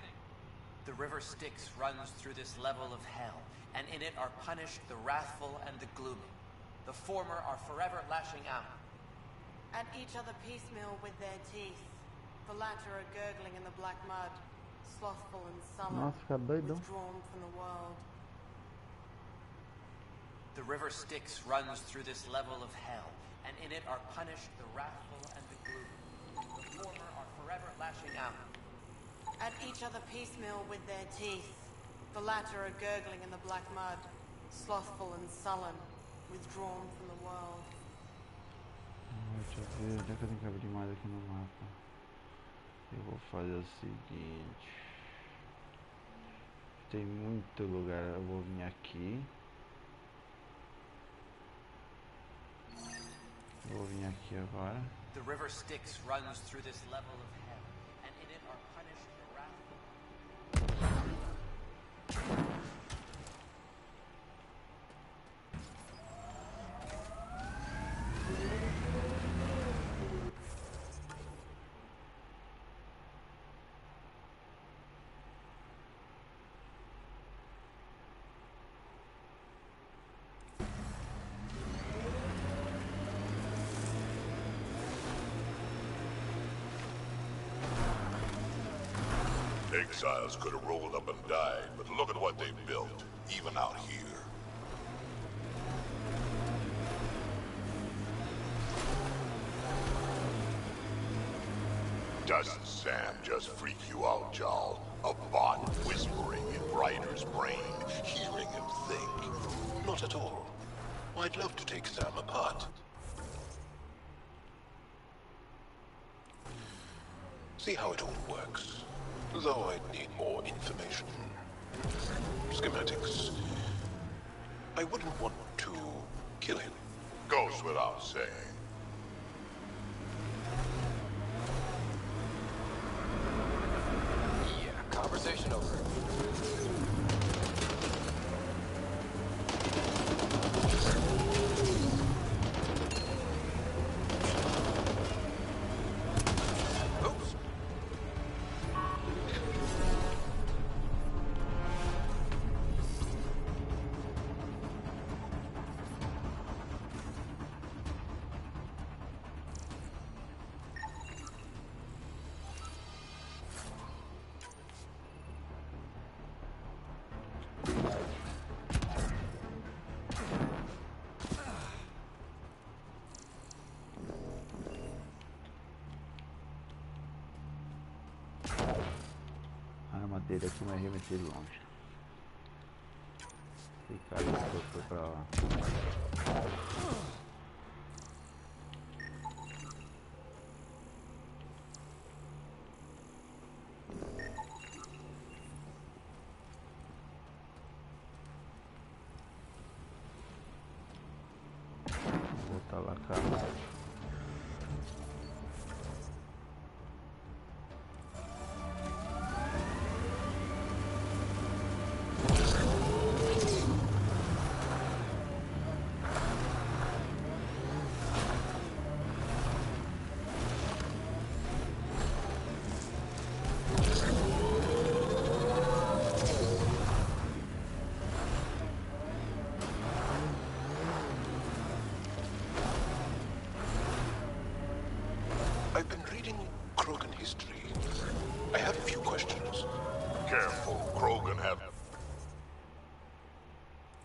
The river Styx runs through this level of hell, and in it are punished the wrathful and the gloomy. The former are forever lashing out. At each other piecemeal with their teeth. The latter are gurgling in the black mud, slothful and sullen, Nossa, fica doidão. withdrawn from the world. The river Styx runs through this level of hell, and in it are punished the wrathful and the gloomy. The former are forever lashing out. At each other piecemeal with their teeth. The latter are gurgling in the black mud, slothful and sullen, withdrawn from the world. Deixa eu ver, onde é que eu tenho que abrir mais aqui no mapa? Eu vou fazer o seguinte. Tem muito lugar, eu vou vir aqui. Vou vir aqui agora. The river Styx runs through this level of hell, and in it are punished the wrathful. Exiles could have rolled up and died, but look at what they built, even out here. Doesn't Sam just freak you out, Jarl? A bot whispering in Ryder's brain, hearing him think. Not at all. I'd love to take Sam apart. See how it all works. Though I'd need more information. Schematics. I wouldn't want to kill him. Goes without saying. Yeah, conversation over. A arma dele aqui vai remeter longe. Esse cara foi pra lá. Vou botar lá cá. I've been reading Krogan history. I have a few questions. Careful, Krogan have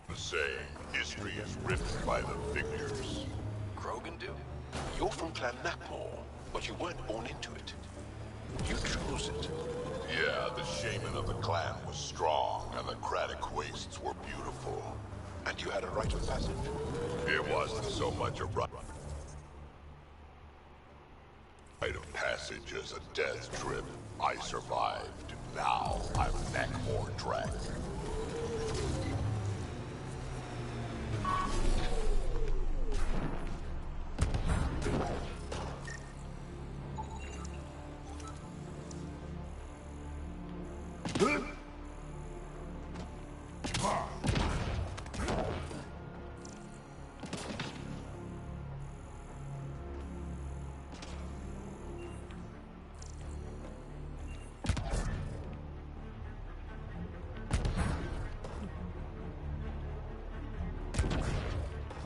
the saying, history is written by the victors. Krogan do? You're from Clan Nakmor, but you weren't born into it. You chose it. Yeah, the shaman of the clan was strong, and the Craddock wastes were beautiful. And you had a rite of passage? It wasn't so much a rite of passage as a death trip. I survived. Now I'm Nakmor Dragon.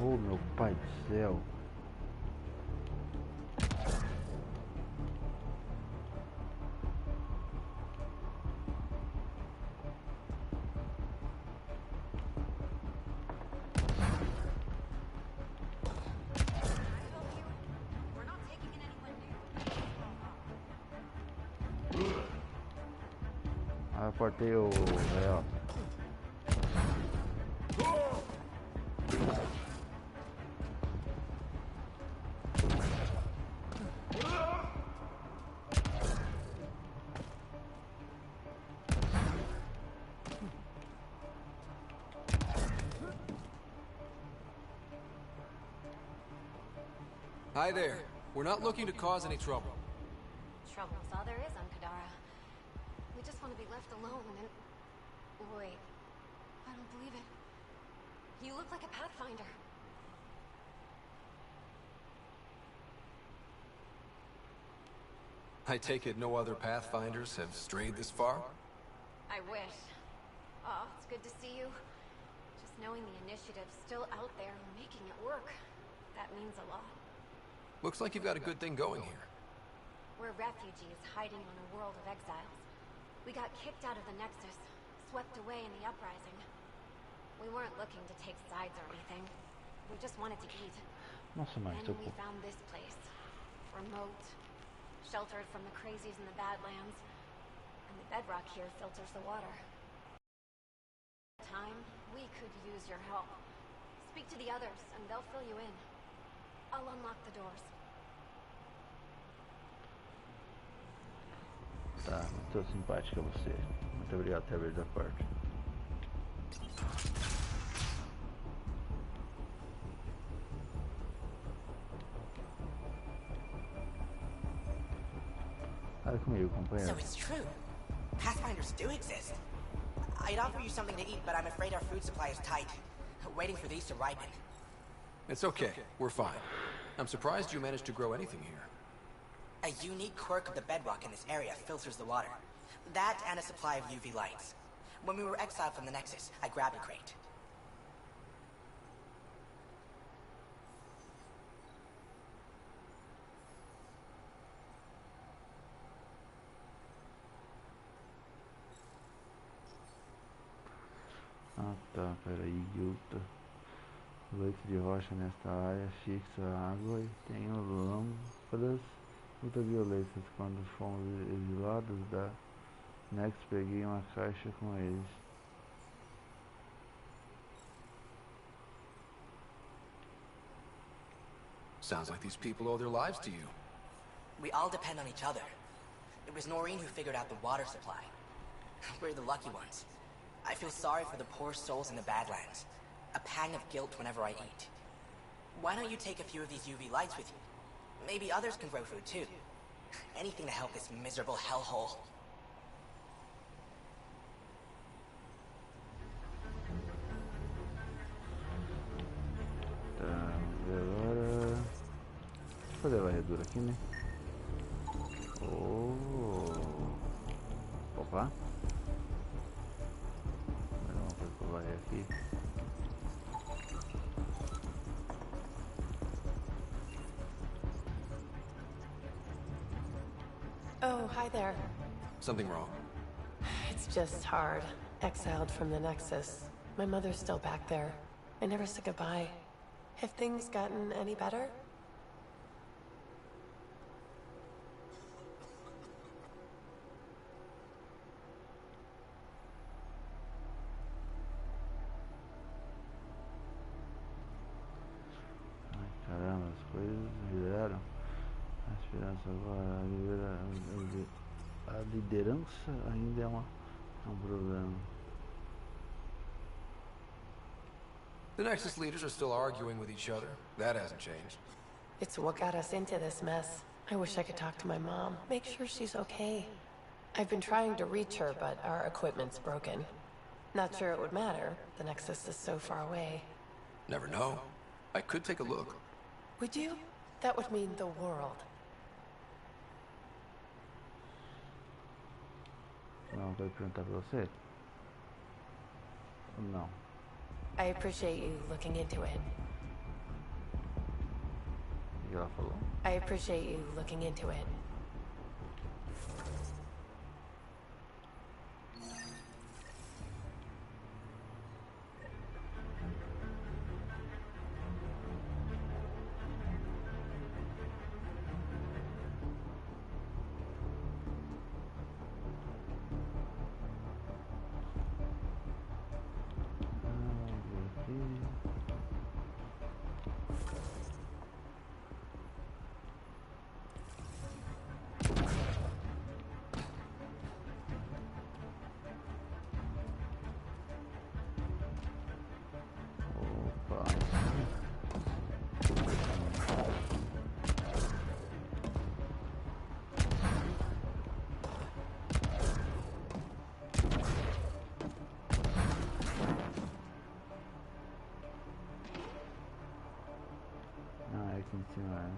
Oh, meu pai do céu. Ah, apertei o real. Hi there. We're not looking to cause any trouble. Trouble's all there is on Kadara. We just want to be left alone and... Wait. I don't believe it. You look like a Pathfinder. I take it no other Pathfinders have strayed this far? I wish. Oh, it's good to see you. Just knowing the initiative's still out there and making it work. That means a lot. Looks like you've got a good thing going here. We're refugees hiding on a world of exiles. We got kicked out of the Nexus, swept away in the uprising. We weren't looking to take sides or anything. We just wanted to eat. Nossa, mas Then we found this place. Remote, sheltered from the crazies in the Badlands, and the bedrock here filters the water. Time, we could use your help. Speak to the others, and they'll fill you in. I'll unlock the doors. Tá, muito simpática você. Muito obrigado por ter aberto a porta. Fala comigo, companheiro. So it's true. Pathfinders do exist. I'd offer you something to eat, but I'm afraid our food supply is tight. Waiting for these to ripen. It's okay. We're fine. I'm surprised you managed to grow anything here. A unique quirk of the bedrock in this area filters the water. That and a supply of UV lights. When we were exiled from the Nexus, I grabbed a crate. Ah tá, peraí, Guilta. Leite de rocha nesta área fixa a água e tem lâmpadas ultravioletas. Quando fomos exilados da Nex, peguei uma caixa com eles. Sounds like these people owe their lives to you. We all depend on each other. It was Noreen who figured out the water supply. We're the lucky ones. I feel sorry for the poor souls in the Badlands. A pang of guilt whenever I eat. Why don't you take a few of these UV lights with you? Maybe others can grow food too. Anything to help this miserable hellhole. Tá, agora... Vou fazer a varredura aqui, né? Opa! Mais uma coisa pra varrer aqui. Oh, hi there. Something wrong? It's just hard. Exiled from the Nexus. My mother's still back there. I never said goodbye. Have things gotten any better? Ai, caramba, as coisas viraram. A esperança agora, a liderança ainda é um problema. The Nexus leaders are still arguing with each other. That hasn't changed. It's what got us into this mess. I wish I could talk to my mom, make sure she's okay. I've been trying to reach her, but our equipment's broken. Not sure it would matter. The Nexus is so far away. Never know. I could take a look. Would you? That would mean the world. Não, vou perguntar pra você? Não. I appreciate you looking into it. O que ela falou? I appreciate you looking into it. Aqui em cima.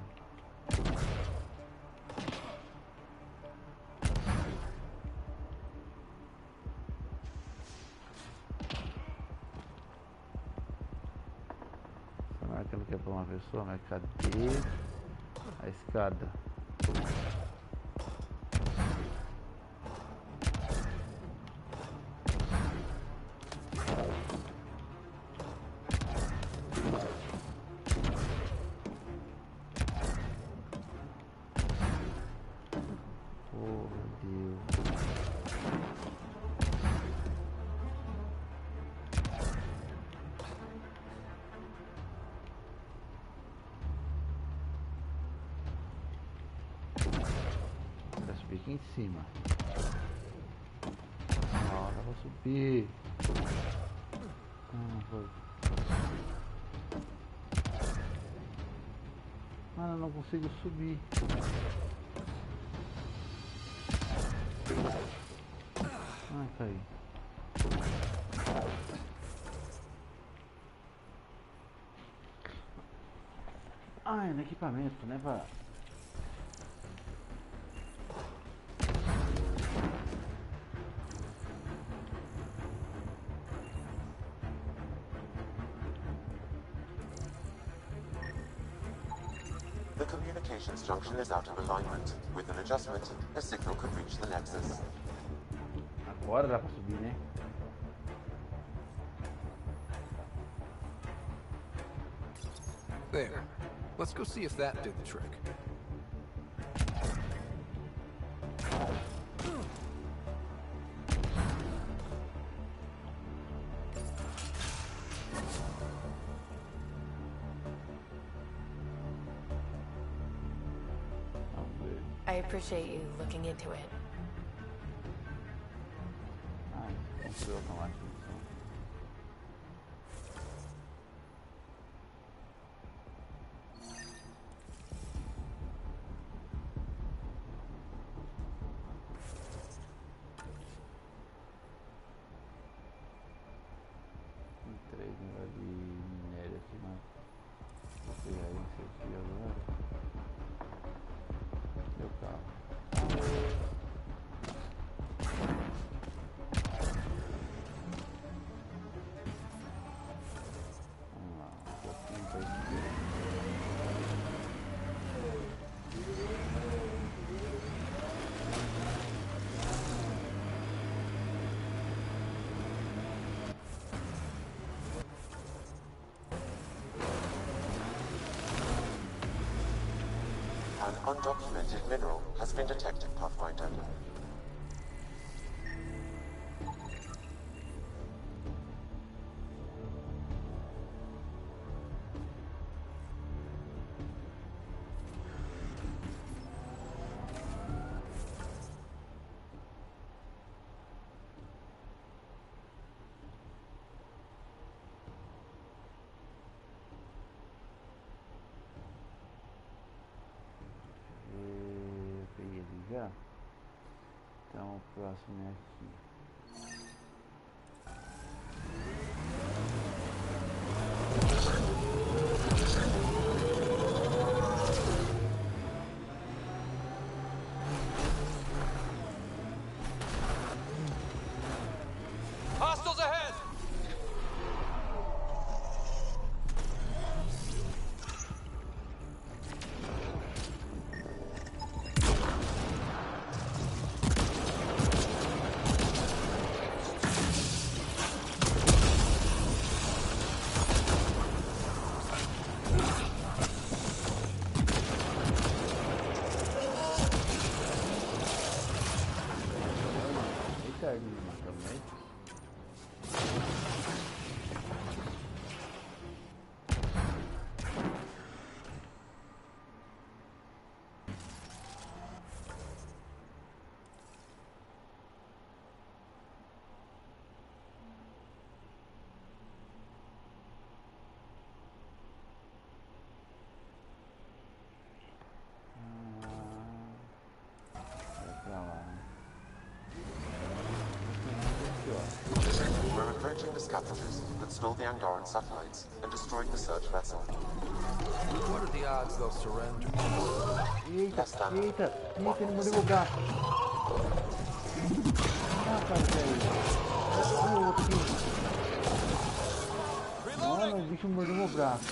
Essa máquina que é para uma pessoa, mas cadê a escada? Brasil. Pra subir aqui em cima. Ó, dá pra subir. Foi. Mano, eu não consigo subir. Ai, caí. Ai, no equipamento, né, pra... The communications junction is out of alignment. With an adjustment, a signal could reach the nexus. Agora dá pra subir, né? There. Let's go see if that did the trick. I appreciate you looking into it. Construiu automático. Tem 3 negócios de minério aqui, mas vou pegar isso aqui agora. Meu carro. An undocumented mineral has been detected, Pathfinder. Peguei ele já. Então o próximo é aqui. Hostiles ahead! We're approaching the scavengers that stole the Angaran satellites and destroyed the search vessel. What are the odds they'll surrender? Eita, eita, eita, ele mordeu o braço. Ah, cara, velho. O outro aqui. Mano, o bicho mordeu meu braço.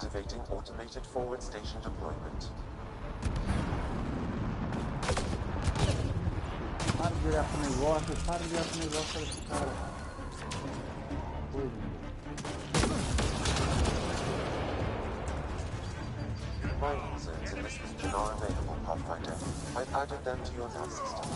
Activating automated forward station deployment. Para de virar pro negócio, para de virar pro negócio desse cara. Mining zones in this region are available, Pathfinder. I've added them to your nav system.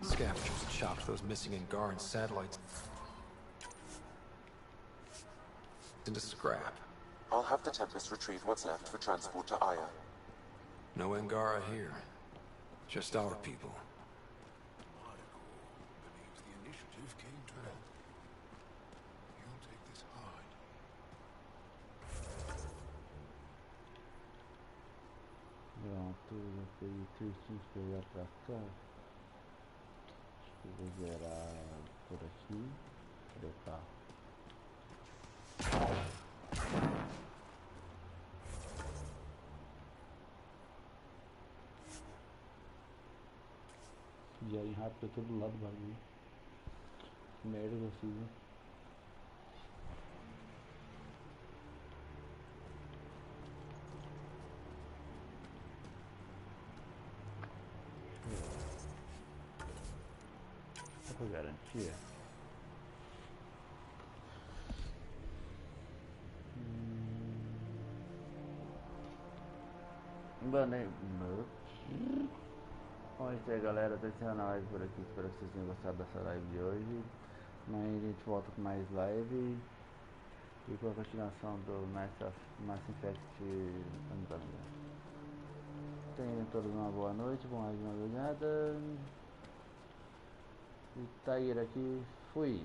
Scavengers chopped those missing Angaran satellites into scrap. I'll have the Tempest retrieve what's left for transport to Aya. No Angara here. Just our people. Believes the initiative came to help. You'll take this hard. Pronto, já peguei 13 pegar pra cá. Acho que vou zerar por aqui. Cadê o carro? Viagem rápida todo lado do bagulho. Que merda que eu fiz, né? Só pra garantia. Bom, é isso aí, galera, tô encerrando a live por aqui, espero que vocês tenham gostado dessa live de hoje. Amanhã a gente volta com mais live e com a continuação do Mass Effect Andromeda. Tenham todos uma boa noite, bom mais de madrugada. E Thaiger aqui, fui!